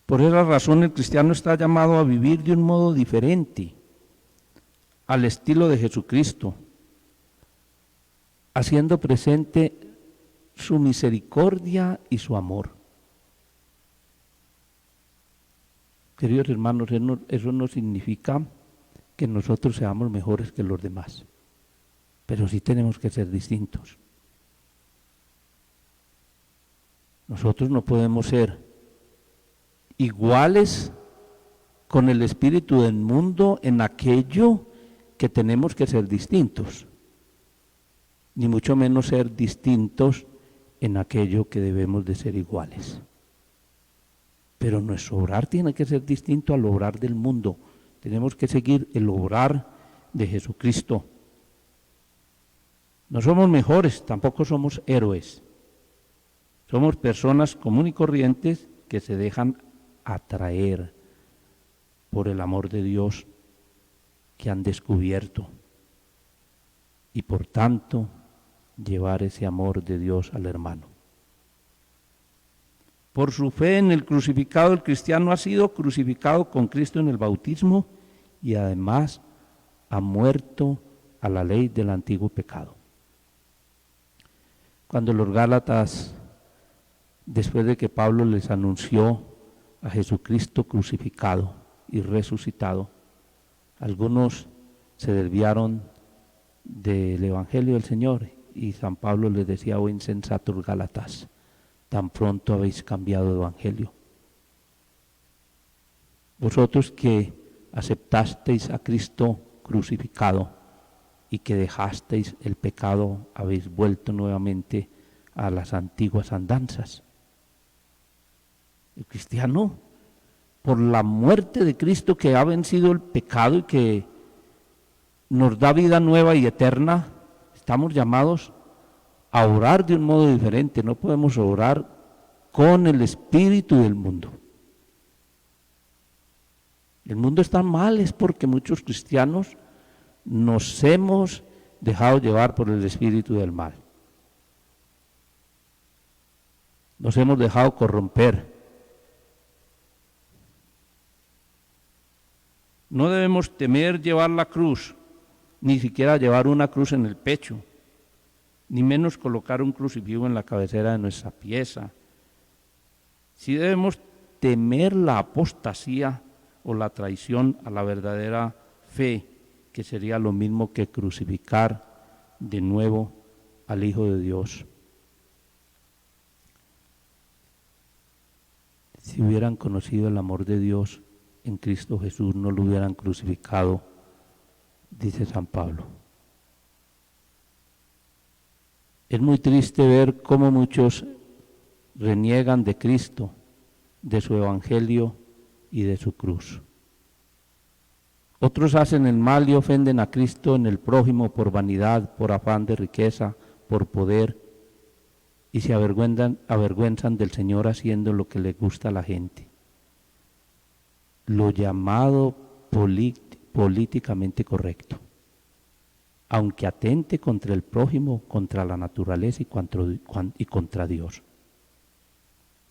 Por esa razón el cristiano está llamado a vivir de un modo diferente, al estilo de Jesucristo, haciendo presente su misericordia y su amor. Queridos hermanos, eso no significa que nosotros seamos mejores que los demás, pero sí tenemos que ser distintos. Nosotros no podemos ser iguales con el espíritu del mundo en aquello que tenemos que ser distintos, ni mucho menos ser distintos en aquello que debemos de ser iguales. Pero nuestro obrar tiene que ser distinto al obrar del mundo. Tenemos que seguir el obrar de Jesucristo. No somos mejores, tampoco somos héroes. Somos personas comunes y corrientes que se dejan atraer por el amor de Dios que han descubierto, y por tanto llevar ese amor de Dios al hermano. Por su fe en el crucificado, el cristiano ha sido crucificado con Cristo en el bautismo y además ha muerto a la ley del antiguo pecado. Cuando los Gálatas, después de que Pablo les anunció a Jesucristo crucificado y resucitado, algunos se desviaron del Evangelio del Señor, y San Pablo les decía: oh insensatos Gálatas, tan pronto habéis cambiado de evangelio. Vosotros que aceptasteis a Cristo crucificado y que dejasteis el pecado, habéis vuelto nuevamente a las antiguas andanzas. El cristiano, por la muerte de Cristo que ha vencido el pecado y que nos da vida nueva y eterna, estamos llamados a orar de un modo diferente. No podemos orar con el espíritu del mundo. El mundo está mal es porque muchos cristianos nos hemos dejado llevar por el espíritu del mal. Nos hemos dejado corromper. No debemos temer llevar la cruz, ni siquiera llevar una cruz en el pecho, ni menos colocar un crucifijo en la cabecera de nuestra pieza, Sí debemos temer la apostasía o la traición a la verdadera fe, que sería lo mismo que crucificar de nuevo al Hijo de Dios. Si hubieran conocido el amor de Dios en Cristo Jesús, no lo hubieran crucificado, dice San Pablo. Es muy triste ver cómo muchos reniegan de Cristo, de su evangelio y de su cruz. Otros hacen el mal y ofenden a Cristo en el prójimo por vanidad, por afán de riqueza, por poder, y se avergüenzan del Señor haciendo lo que le gusta a la gente. Lo llamado políticamente correcto, aunque atente contra el prójimo, contra la naturaleza y contra Dios.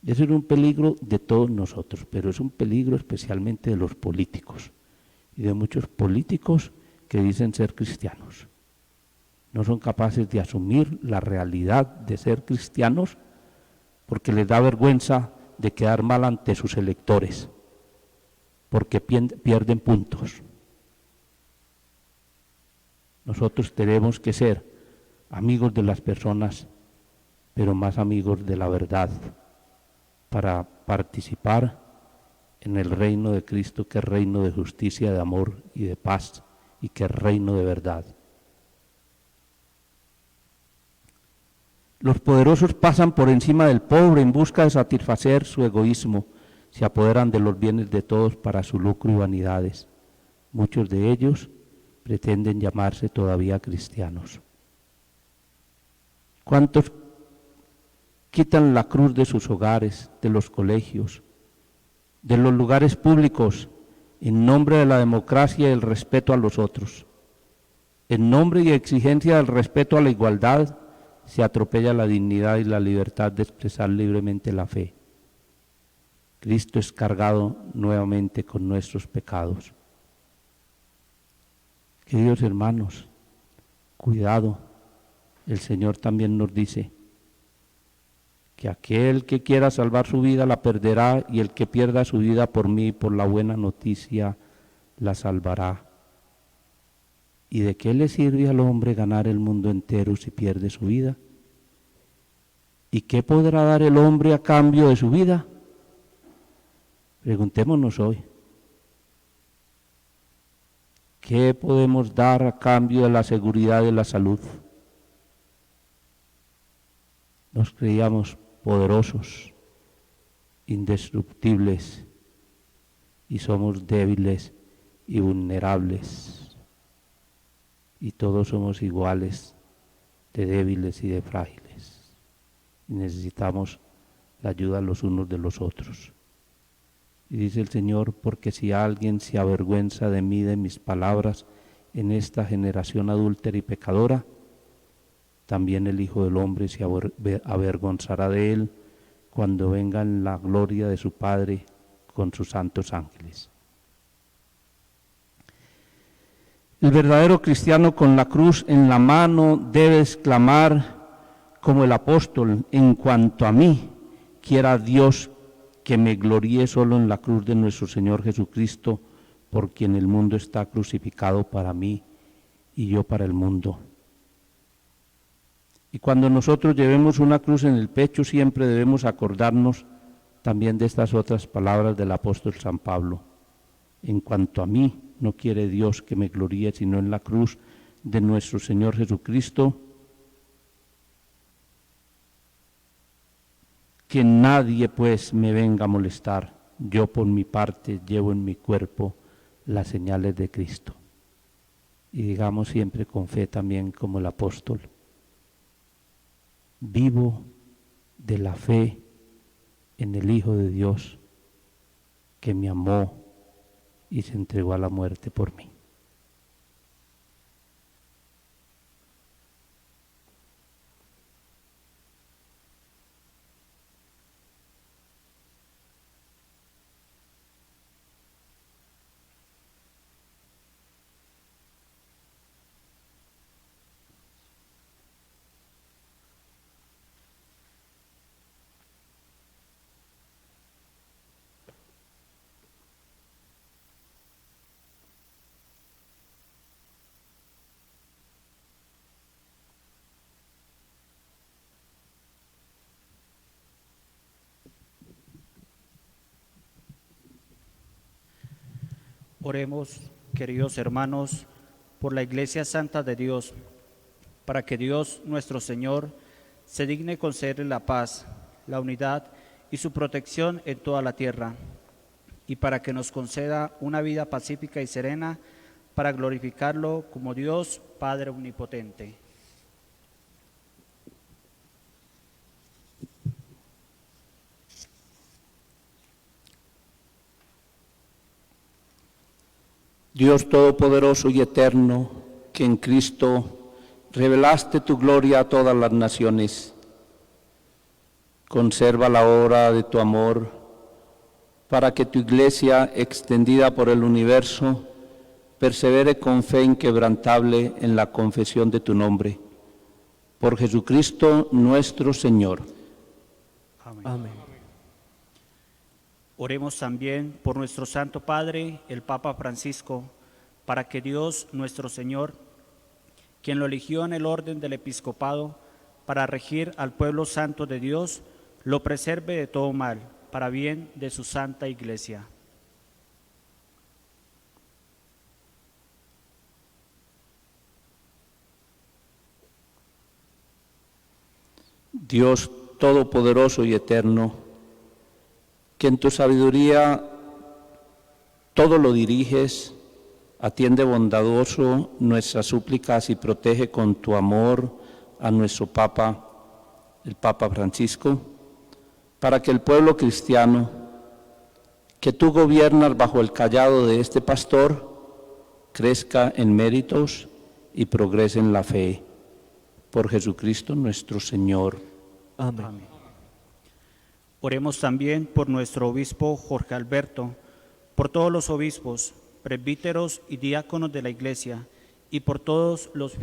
Eso es un peligro de todos nosotros, pero es un peligro especialmente de los políticos y de muchos políticos que dicen ser cristianos. No son capaces de asumir la realidad de ser cristianos porque les da vergüenza de quedar mal ante sus electores, porque pierden puntos. Nosotros tenemos que ser amigos de las personas, pero más amigos de la verdad, para participar en el reino de Cristo, que es reino de justicia, de amor y de paz, y que es reino de verdad. Los poderosos pasan por encima del pobre en busca de satisfacer su egoísmo, se apoderan de los bienes de todos para su lucro y vanidades. Muchos de ellos pretenden llamarse todavía cristianos. ¿Cuántos quitan la cruz de sus hogares, de los colegios, de los lugares públicos, en nombre de la democracia y el respeto a los otros? En nombre y exigencia del respeto a la igualdad, se atropella la dignidad y la libertad de expresar libremente la fe. Cristo es cargado nuevamente con nuestros pecados. Queridos hermanos, cuidado, el Señor también nos dice que aquel que quiera salvar su vida la perderá, y el que pierda su vida por mí, por la buena noticia, la salvará. ¿Y de qué le sirve al hombre ganar el mundo entero si pierde su vida? ¿Y qué podrá dar el hombre a cambio de su vida? Preguntémonos hoy. ¿Qué podemos dar a cambio de la seguridad de la salud? Nos creíamos poderosos, indestructibles, y somos débiles y vulnerables. Y todos somos iguales, de débiles y de frágiles. Y necesitamos la ayuda los unos de los otros. Y dice el Señor, porque si alguien se avergüenza de mí, de mis palabras, en esta generación adúltera y pecadora, también el Hijo del Hombre se avergonzará de él cuando venga en la gloria de su Padre con sus santos ángeles. El verdadero cristiano con la cruz en la mano debe exclamar como el apóstol: en cuanto a mí, quiera Dios que me gloríe solo en la cruz de nuestro Señor Jesucristo, por quien el mundo está crucificado para mí y yo para el mundo. Y cuando nosotros llevemos una cruz en el pecho, siempre debemos acordarnos también de estas otras palabras del apóstol San Pablo: en cuanto a mí, no quiere Dios que me gloríe sino en la cruz de nuestro Señor Jesucristo, que nadie pues me venga a molestar. Yo por mi parte llevo en mi cuerpo las señales de Cristo. Y digamos siempre con fe también como el apóstol: vivo de la fe en el Hijo de Dios que me amó y se entregó a la muerte por mí. Oremos, queridos hermanos, por la Iglesia Santa de Dios, para que Dios nuestro Señor se digne concederle la paz, la unidad y su protección en toda la tierra, y para que nos conceda una vida pacífica y serena para glorificarlo como Dios Padre Omnipotente. Dios Todopoderoso y Eterno, que en Cristo revelaste tu gloria a todas las naciones, conserva la obra de tu amor para que tu Iglesia, extendida por el universo, persevere con fe inquebrantable en la confesión de tu nombre. Por Jesucristo nuestro Señor. Amén. Amén. Oremos también por nuestro Santo Padre, el Papa Francisco, para que Dios nuestro Señor, quien lo eligió en el orden del episcopado para regir al pueblo santo de Dios, lo preserve de todo mal, para bien de su santa Iglesia. Dios Todopoderoso y Eterno, que en tu sabiduría todo lo diriges, atiende bondadoso nuestras súplicas y protege con tu amor a nuestro Papa, el Papa Francisco, para que el pueblo cristiano, que tú gobiernas bajo el cayado de este pastor, crezca en méritos y progrese en la fe. Por Jesucristo nuestro Señor. Amén. Amén. Oremos también por nuestro obispo Jorge Alberto, por todos los obispos, presbíteros y diáconos de la Iglesia, y por todos los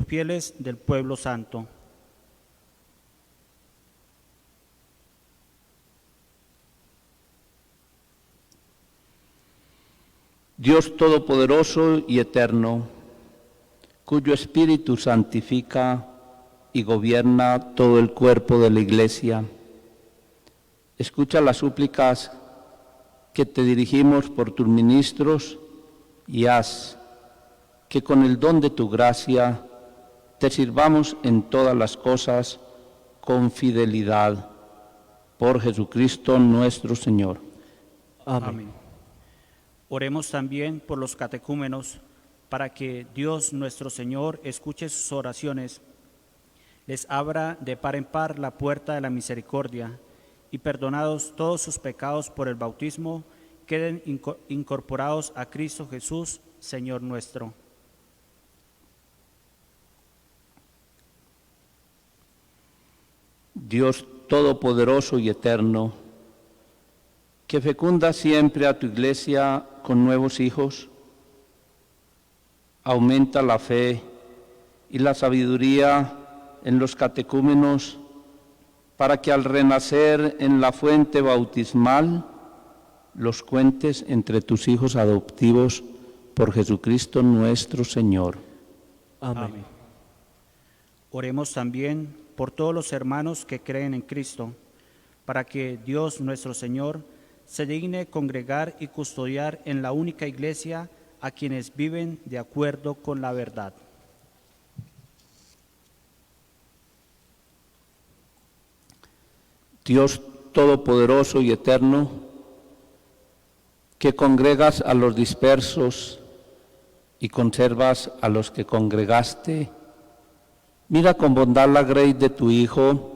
fieles del pueblo santo. Dios Todopoderoso y Eterno, cuyo Espíritu santifica y gobierna todo el cuerpo de la Iglesia, escucha las súplicas que te dirigimos por tus ministros y haz que con el don de tu gracia te sirvamos en todas las cosas con fidelidad. Por Jesucristo nuestro Señor. Amén. Amén. Oremos también por los catecúmenos, para que Dios nuestro Señor escuche sus oraciones, les abra de par en par la puerta de la misericordia, y perdonados todos sus pecados por el bautismo, queden incorporados a Cristo Jesús, Señor nuestro. Dios Todopoderoso y Eterno, que fecunda siempre a tu Iglesia con nuevos hijos, aumenta la fe y la sabiduría en los catecúmenos, para que al renacer en la fuente bautismal los cuentes entre tus hijos adoptivos por Jesucristo nuestro Señor. Amén. Amén. Oremos también por todos los hermanos que creen en Cristo, para que Dios nuestro Señor se digne congregar y custodiar en la única Iglesia a quienes viven de acuerdo con la verdad. Dios Todopoderoso y Eterno, que congregas a los dispersos y conservas a los que congregaste, mira con bondad la grey de tu Hijo,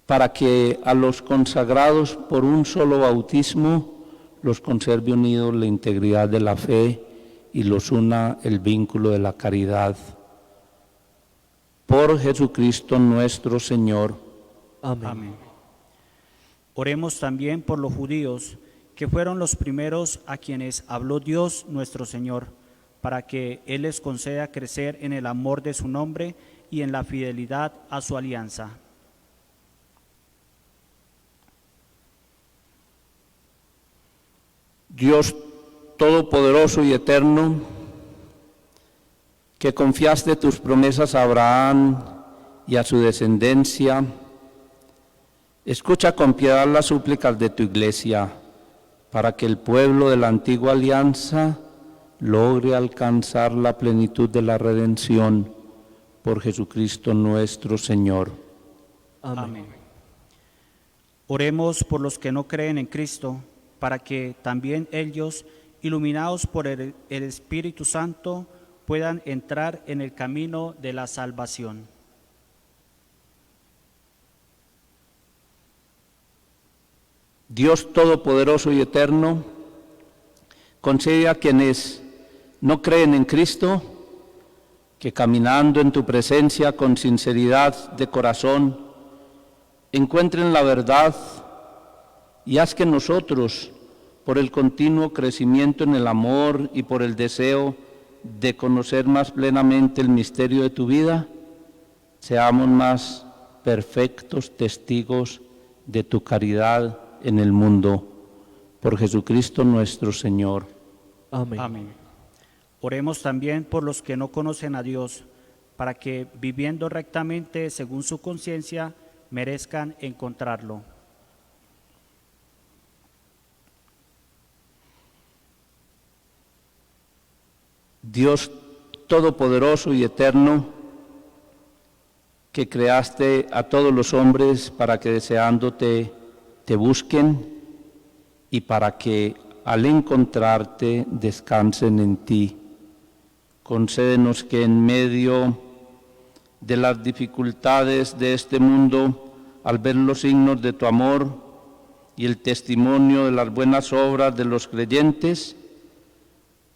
para que a los consagrados por un solo bautismo los conserve unidos la integridad de la fe y los una el vínculo de la caridad. Por Jesucristo nuestro Señor. Amén. Amén. Oremos también por los judíos, que fueron los primeros a quienes habló Dios nuestro Señor, para que Él les conceda crecer en el amor de su nombre y en la fidelidad a su alianza. Dios Todopoderoso y Eterno, que confiaste tus promesas a Abraham y a su descendencia, escucha con piedad las súplicas de tu Iglesia para que el pueblo de la antigua alianza logre alcanzar la plenitud de la redención por Jesucristo nuestro Señor. Amén. Oremos por los que no creen en Cristo, para que también ellos, iluminados por el Espíritu Santo, puedan entrar en el camino de la salvación. Dios Todopoderoso y Eterno, concede a quienes no creen en Cristo, que caminando en tu presencia con sinceridad de corazón, encuentren la verdad y haz que nosotros, por el continuo crecimiento en el amor y por el deseo de conocer más plenamente el misterio de tu vida, seamos más perfectos testigos de tu caridad en el mundo. Por Jesucristo nuestro Señor. Amén. Amén. Oremos también por los que no conocen a Dios, para que, viviendo rectamente según su conciencia, merezcan encontrarlo. Dios Todopoderoso y Eterno, que creaste a todos los hombres para que deseándote te busquen y para que al encontrarte descansen en ti. Concédenos que en medio de las dificultades de este mundo, al ver los signos de tu amor y el testimonio de las buenas obras de los creyentes,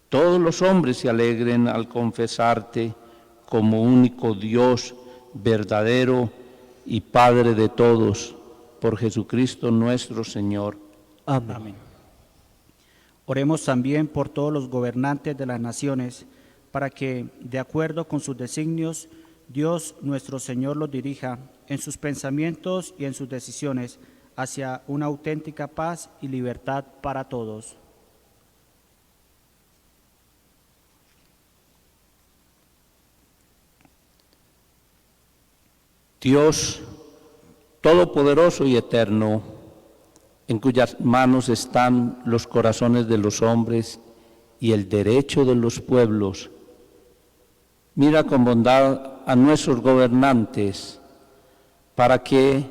todos los hombres se alegren al confesarte como único Dios verdadero y Padre de todos, por Jesucristo nuestro Señor. Amén. Amén. Oremos también por todos los gobernantes de las naciones, para que, de acuerdo con sus designios, Dios nuestro Señor los dirija en sus pensamientos y en sus decisiones hacia una auténtica paz y libertad para todos. Dios Todopoderoso y Eterno, en cuyas manos están los corazones de los hombres y el derecho de los pueblos, mira con bondad a nuestros gobernantes, para que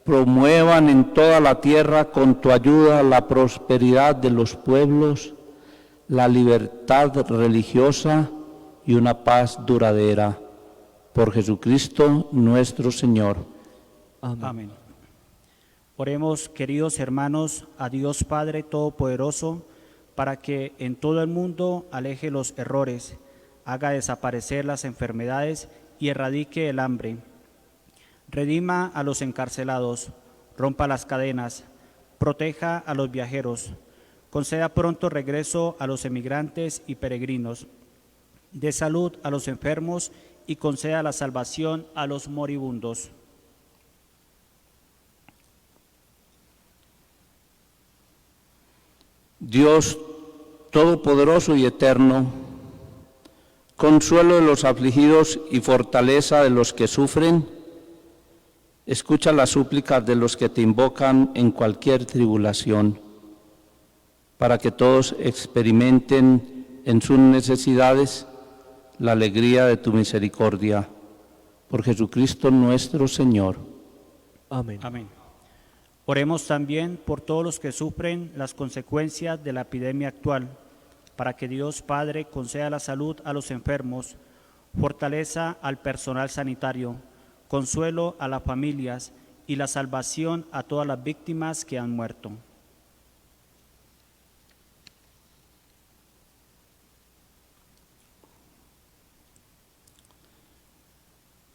promuevan en toda la tierra con tu ayuda la prosperidad de los pueblos, la libertad religiosa y una paz duradera. Por Jesucristo nuestro Señor. Amén. Amén. Oremos, queridos hermanos, a Dios Padre Todopoderoso, para que en todo el mundo aleje los errores, haga desaparecer las enfermedades y erradique el hambre. Redima a los encarcelados, rompa las cadenas, proteja a los viajeros, conceda pronto regreso a los emigrantes y peregrinos, dé salud a los enfermos y conceda la salvación a los moribundos. Dios Todopoderoso y Eterno, consuelo de los afligidos y fortaleza de los que sufren, escucha las súplicas de los que te invocan en cualquier tribulación, para que todos experimenten en sus necesidades la alegría de tu misericordia. Por Jesucristo nuestro Señor. Amén. Amén. Oremos también por todos los que sufren las consecuencias de la epidemia actual, para que Dios Padre conceda la salud a los enfermos, fortaleza al personal sanitario, consuelo a las familias y la salvación a todas las víctimas que han muerto.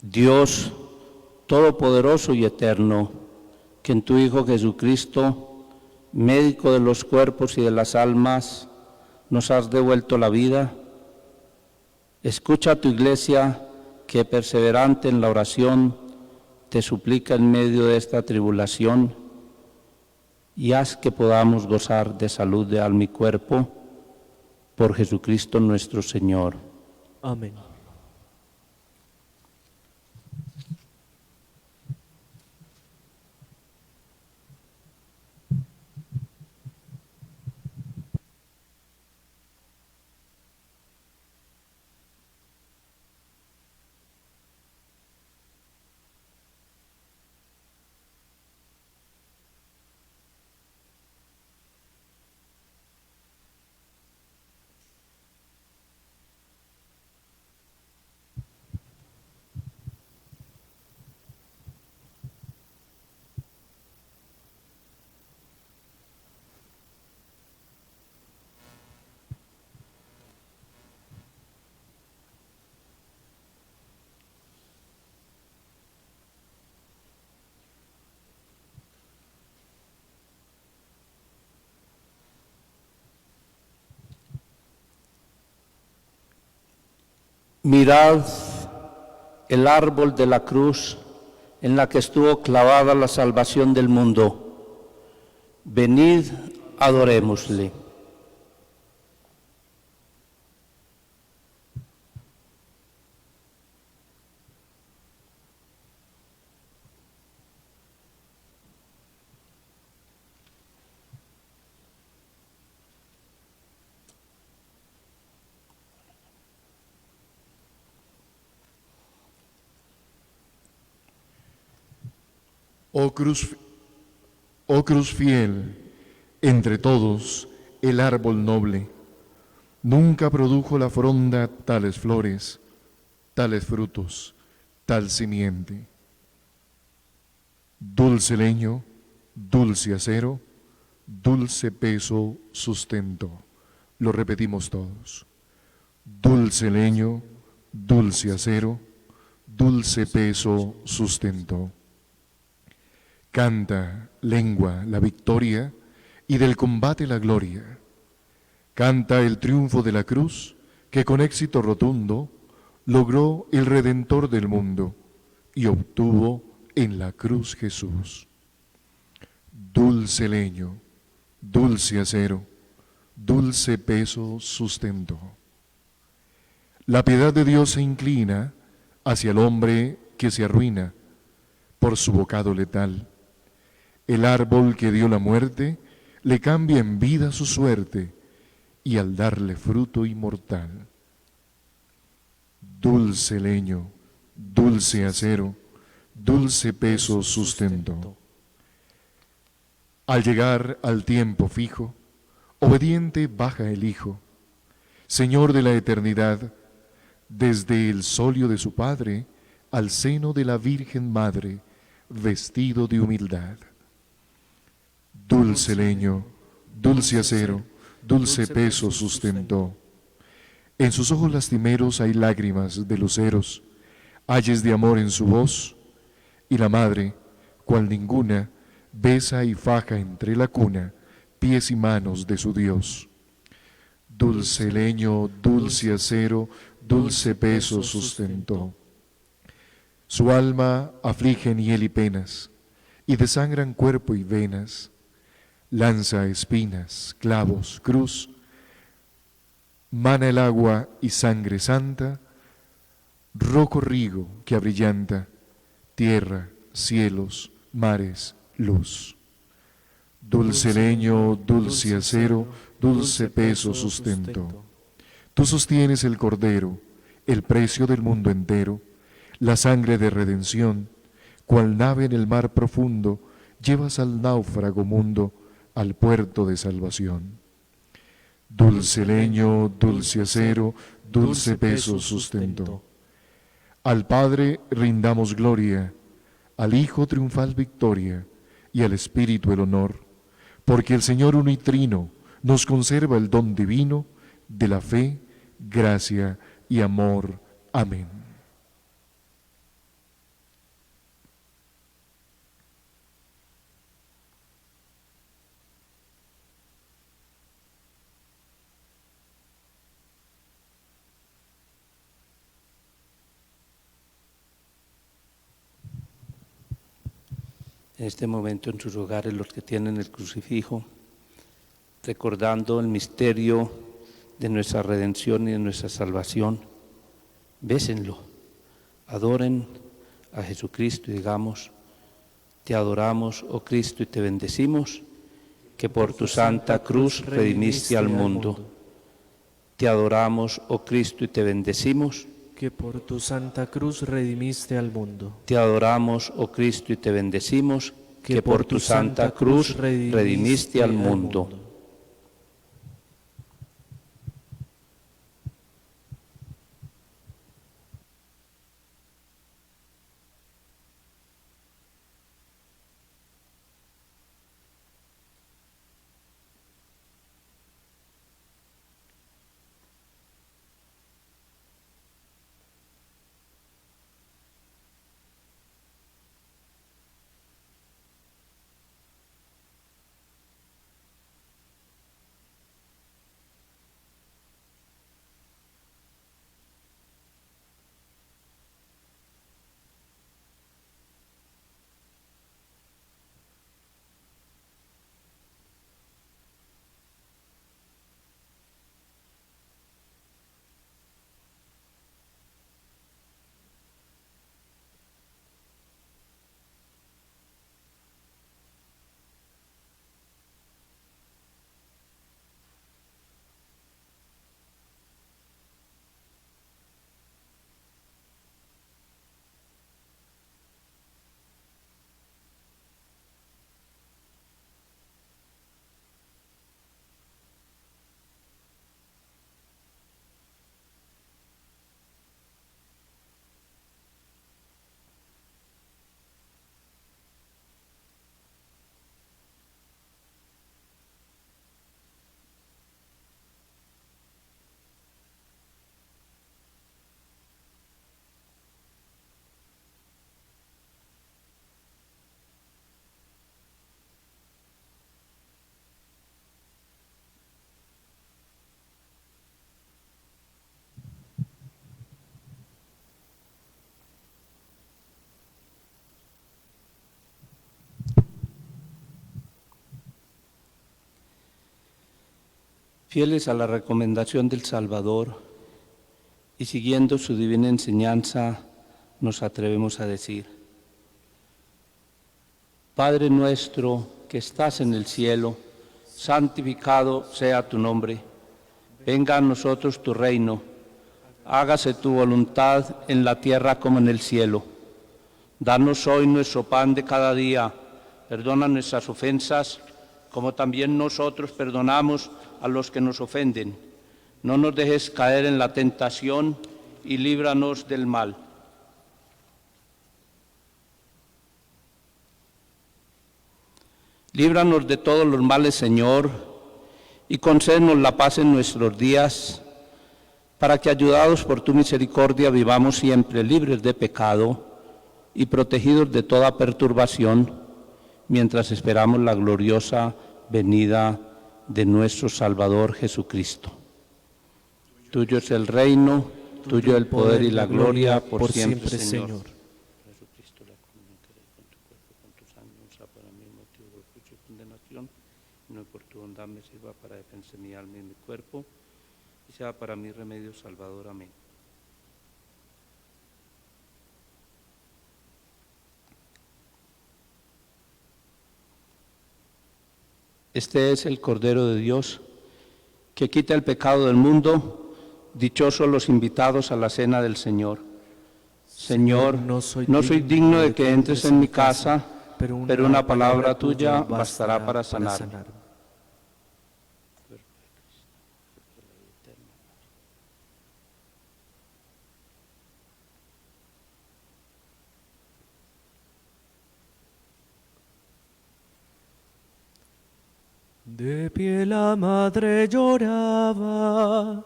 Dios Todopoderoso y Eterno, que en tu Hijo Jesucristo, médico de los cuerpos y de las almas, nos has devuelto la vida, escucha a tu Iglesia que, perseverante en la oración, te suplica en medio de esta tribulación, y haz que podamos gozar de salud de alma y cuerpo, por Jesucristo nuestro Señor. Amén. Mirad el árbol de la cruz en la que estuvo clavada la salvación del mundo. Venid, adorémosle. Oh cruz fiel, entre todos el árbol noble, nunca produjo la fronda tales flores, tales frutos, tal simiente. Dulce leño, dulce acero, dulce peso, sustento. Lo repetimos todos. Dulce leño, dulce acero, dulce peso, sustento. Canta, lengua, la victoria y del combate la gloria. Canta el triunfo de la cruz que con éxito rotundo logró el Redentor del mundo y obtuvo en la cruz Jesús. Dulce leño, dulce acero, dulce peso, sustento. La piedad de Dios se inclina hacia el hombre que se arruina por su bocado letal. El árbol que dio la muerte le cambia en vida su suerte y al darle fruto inmortal. Dulce leño, dulce acero, dulce peso, sustento. Al llegar al tiempo fijo, obediente baja el Hijo, Señor de la eternidad, desde el solio de su Padre al seno de la Virgen Madre, vestido de humildad. Dulce leño, dulce acero, dulce peso sustentó. En sus ojos lastimeros hay lágrimas de luceros, ayes de amor en su voz, y la madre, cual ninguna, besa y faja entre la cuna pies y manos de su Dios. Dulce leño, dulce acero, dulce peso sustentó. Su alma afligen hiel y penas, y desangran cuerpo y venas. Lanza espinas, clavos, cruz, mana el agua y sangre santa, roco rigo que abrillanta, tierra, cielos, mares, luz. Dulce leño, dulce acero, dulce peso sustento. Tú sostienes el cordero, el precio del mundo entero, la sangre de redención, cual nave en el mar profundo, llevas al náufrago mundo, al puerto de salvación. Dulce leño, dulce acero, dulce peso sustento. Al Padre rindamos gloria, al Hijo triunfal victoria, y al Espíritu el honor, porque el Señor uno y trino nos conserva el don divino de la fe, gracia y amor. Amén. En este momento en sus hogares los que tienen el crucifijo, recordando el misterio de nuestra redención y de nuestra salvación, bésenlo, adoren a Jesucristo y digamos: te adoramos, oh Cristo, y te bendecimos, que por tu santa cruz redimiste al mundo. Te adoramos, oh Cristo, y te bendecimos, que por tu santa cruz redimiste al mundo. Te adoramos, oh Cristo, y te bendecimos, que por tu santa cruz redimiste al mundo. Fieles a la recomendación del Salvador y siguiendo su divina enseñanza, nos atrevemos a decir: Padre nuestro que estás en el cielo, santificado sea tu nombre. Venga a nosotros tu reino. Hágase tu voluntad en la tierra como en el cielo. Danos hoy nuestro pan de cada día. Perdona nuestras ofensas, como también nosotros perdonamos a los que nos ofenden. No nos dejes caer en la tentación y líbranos del mal. Líbranos de todos los males, Señor, y concédenos la paz en nuestros días, para que, ayudados por tu misericordia, vivamos siempre libres de pecado y protegidos de toda perturbación, mientras esperamos la gloriosa venida de nuestro Salvador Jesucristo. Tuyo es el reino, tuyo el poder y la gloria por siempre, Señor. Jesucristo, la comunión que eres con tu cuerpo, con tu sangre, no sea para mí motivo de reproche y condenación, sino por tu bondad me sirva para defensa de mi alma y mi cuerpo, y sea para mí remedio salvador. Amén. Este es el Cordero de Dios, que quita el pecado del mundo. Dichosos los invitados a la cena del Señor. Señor, no soy digno de que entres en mi casa, pero una palabra tuya bastará para sanarme. De pie la madre lloraba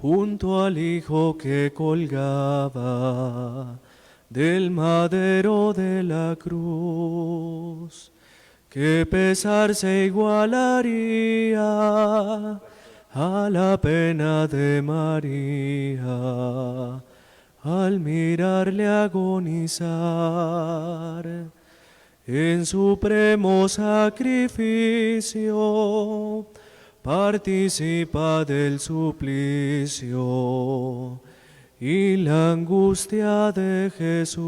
junto al hijo que colgaba del madero de la cruz. Qué pesar se igualaría a la pena de María al mirarle agonizar en supremo sacrificio. Participa del suplicio y la angustia de Jesús.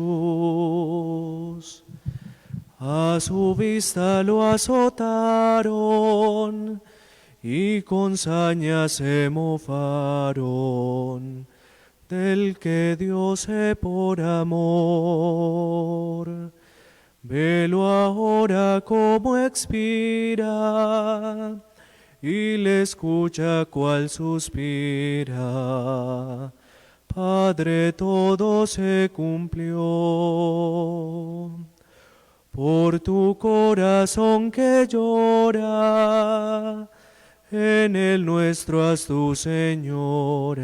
A su vista lo azotaron y con sañas se mofaron del que dio se por amor. Velo ahora como expira y le escucha cual suspira. Padre, todo se cumplió. Por tu corazón que llora, en el nuestro haz tu Señora,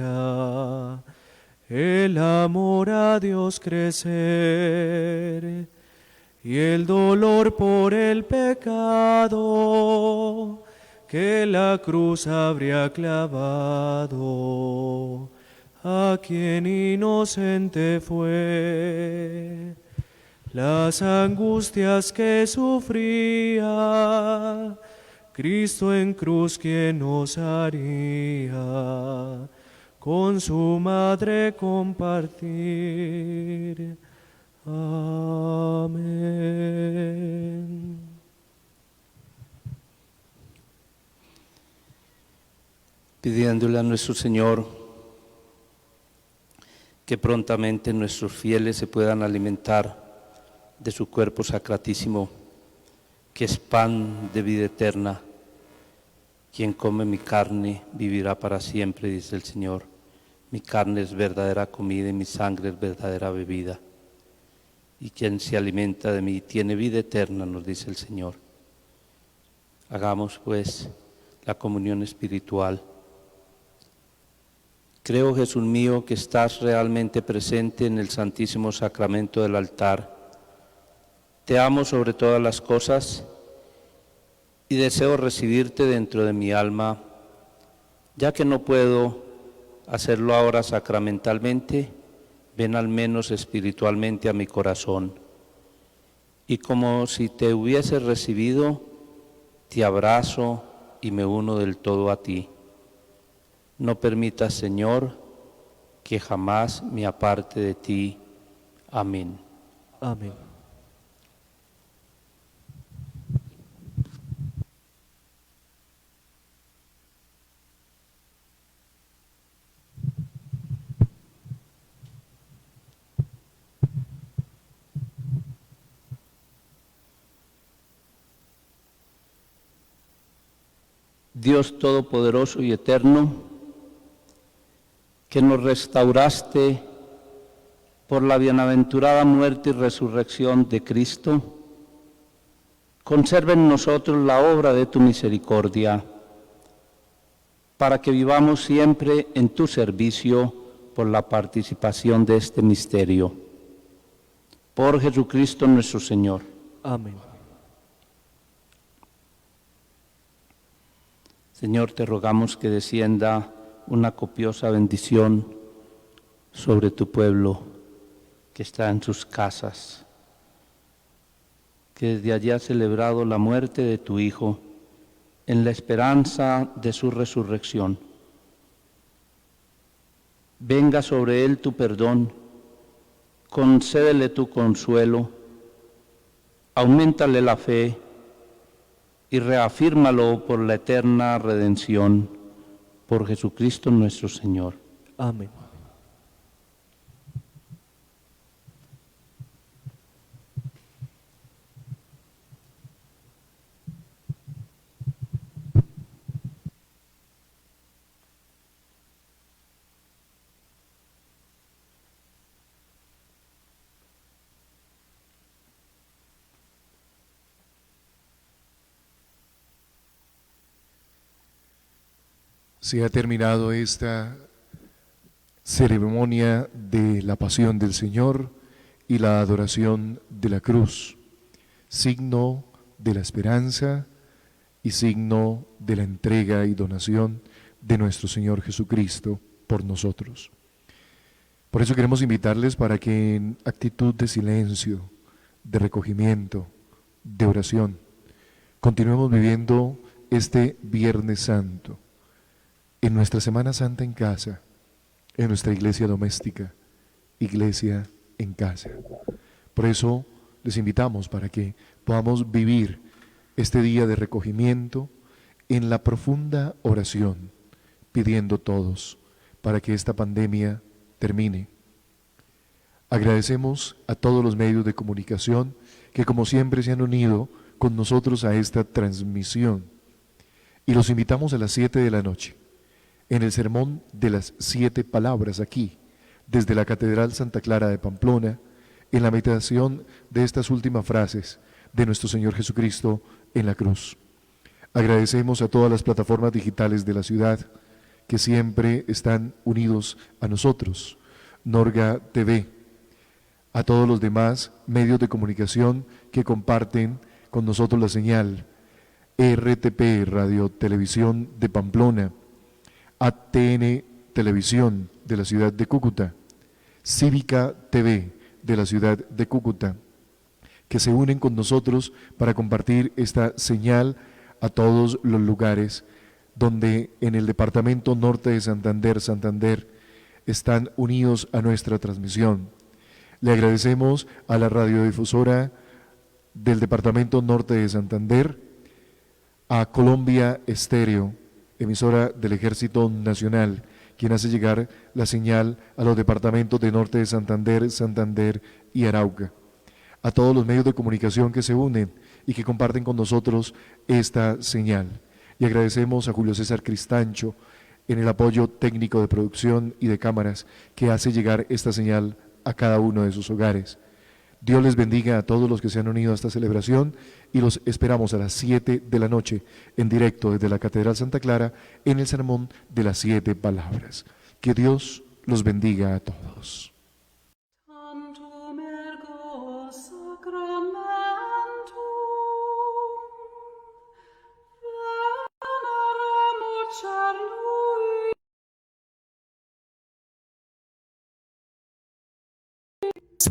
el amor a Dios crecer y el dolor por el pecado que la cruz habría clavado a quien inocente fue. Las angustias que sufría, Cristo en cruz quien nos haría con su madre compartir. Amén. Pidiéndole a nuestro Señor que prontamente nuestros fieles se puedan alimentar de su cuerpo sacratísimo, que es pan de vida eterna. Quien come mi carne vivirá para siempre, dice el Señor. Mi carne es verdadera comida y mi sangre es verdadera bebida. Y quien se alimenta de mí tiene vida eterna, nos dice el Señor. Hagamos pues la comunión espiritual. Creo, Jesús mío, que estás realmente presente en el Santísimo Sacramento del altar. Te amo sobre todas las cosas y deseo recibirte dentro de mi alma. Ya que no puedo hacerlo ahora sacramentalmente, ven al menos espiritualmente a mi corazón. Y como si te hubiese recibido, te abrazo y me uno del todo a ti. No permitas, Señor, que jamás me aparte de ti. Amén. Amén. Dios Todopoderoso y Eterno, que nos restauraste por la bienaventurada muerte y resurrección de Cristo, conserva en nosotros la obra de tu misericordia, para que vivamos siempre en tu servicio por la participación de este misterio. Por Jesucristo nuestro Señor. Amén. Señor, te rogamos que descienda una copiosa bendición sobre tu pueblo que está en sus casas, que desde allí ha celebrado la muerte de tu Hijo en la esperanza de su resurrección. Venga sobre él tu perdón, concédele tu consuelo, auméntale la fe y reafírmalo por la eterna redención, por Jesucristo nuestro Señor. Amén. Se ha terminado esta ceremonia de la pasión del Señor y la adoración de la cruz, signo de la esperanza y signo de la entrega y donación de nuestro Señor Jesucristo por nosotros. Por eso queremos invitarles para que en actitud de silencio, de recogimiento, de oración, continuemos viviendo este Viernes Santo, en nuestra Semana Santa en casa, en nuestra iglesia doméstica, iglesia en casa. Por eso les invitamos para que podamos vivir este día de recogimiento en la profunda oración, pidiendo todos para que esta pandemia termine. Agradecemos a todos los medios de comunicación que como siempre se han unido con nosotros a esta transmisión y los invitamos a las 7 de la noche en el sermón de las 7 palabras aquí, desde la Catedral Santa Clara de Pamplona, en la meditación de estas últimas frases de nuestro Señor Jesucristo en la cruz. Agradecemos a todas las plataformas digitales de la ciudad que siempre están unidos a nosotros, Norga TV, a todos los demás medios de comunicación que comparten con nosotros la señal, RTP, Radio Televisión de Pamplona, ATN Televisión de la ciudad de Cúcuta, Cívica TV de la ciudad de Cúcuta, que se unen con nosotros para compartir esta señal a todos los lugares donde en el departamento norte de Santander están unidos a nuestra transmisión. Le agradecemos a la radiodifusora del departamento norte de Santander, a Colombia Estéreo, emisora del Ejército Nacional, quien hace llegar la señal a los departamentos de norte de Santander y Arauca. A todos los medios de comunicación que se unen y que comparten con nosotros esta señal. Y agradecemos a Julio César Cristancho en el apoyo técnico de producción y de cámaras que hace llegar esta señal a cada uno de sus hogares. Dios les bendiga a todos los que se han unido a esta celebración y los esperamos a las 7 de la noche en directo desde la Catedral Santa Clara en el sermón de las 7 palabras. Que Dios los bendiga a todos.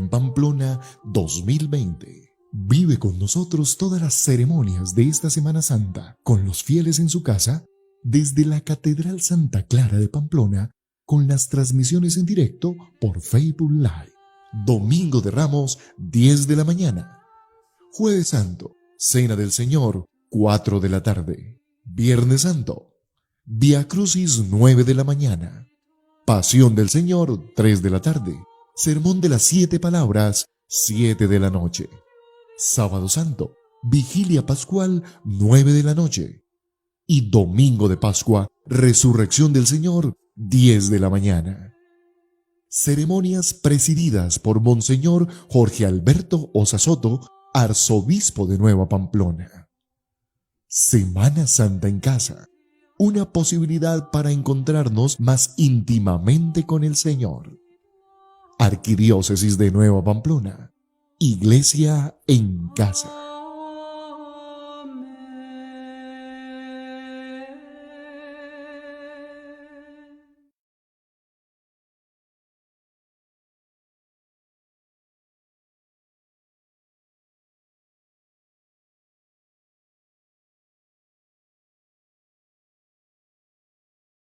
En Pamplona 2020. Vive con nosotros todas las ceremonias de esta Semana Santa, con los fieles en su casa, desde la Catedral Santa Clara de Pamplona, con las transmisiones en directo por Facebook Live. Domingo de Ramos, 10 de la mañana. Jueves Santo, Cena del Señor, 4 de la tarde. Viernes Santo, Vía Crucis, 9 de la mañana. Pasión del Señor, 3 de la tarde. Sermón de las 7 palabras, 7 de la noche. Sábado Santo, Vigilia Pascual, 9 de la noche. Y Domingo de Pascua, Resurrección del Señor, 10 de la mañana. Ceremonias presididas por Monseñor Jorge Alberto Osa Soto, arzobispo de Nueva Pamplona. Semana Santa en casa, una posibilidad para encontrarnos más íntimamente con el Señor. Arquidiócesis de Nueva Pamplona, Iglesia en casa.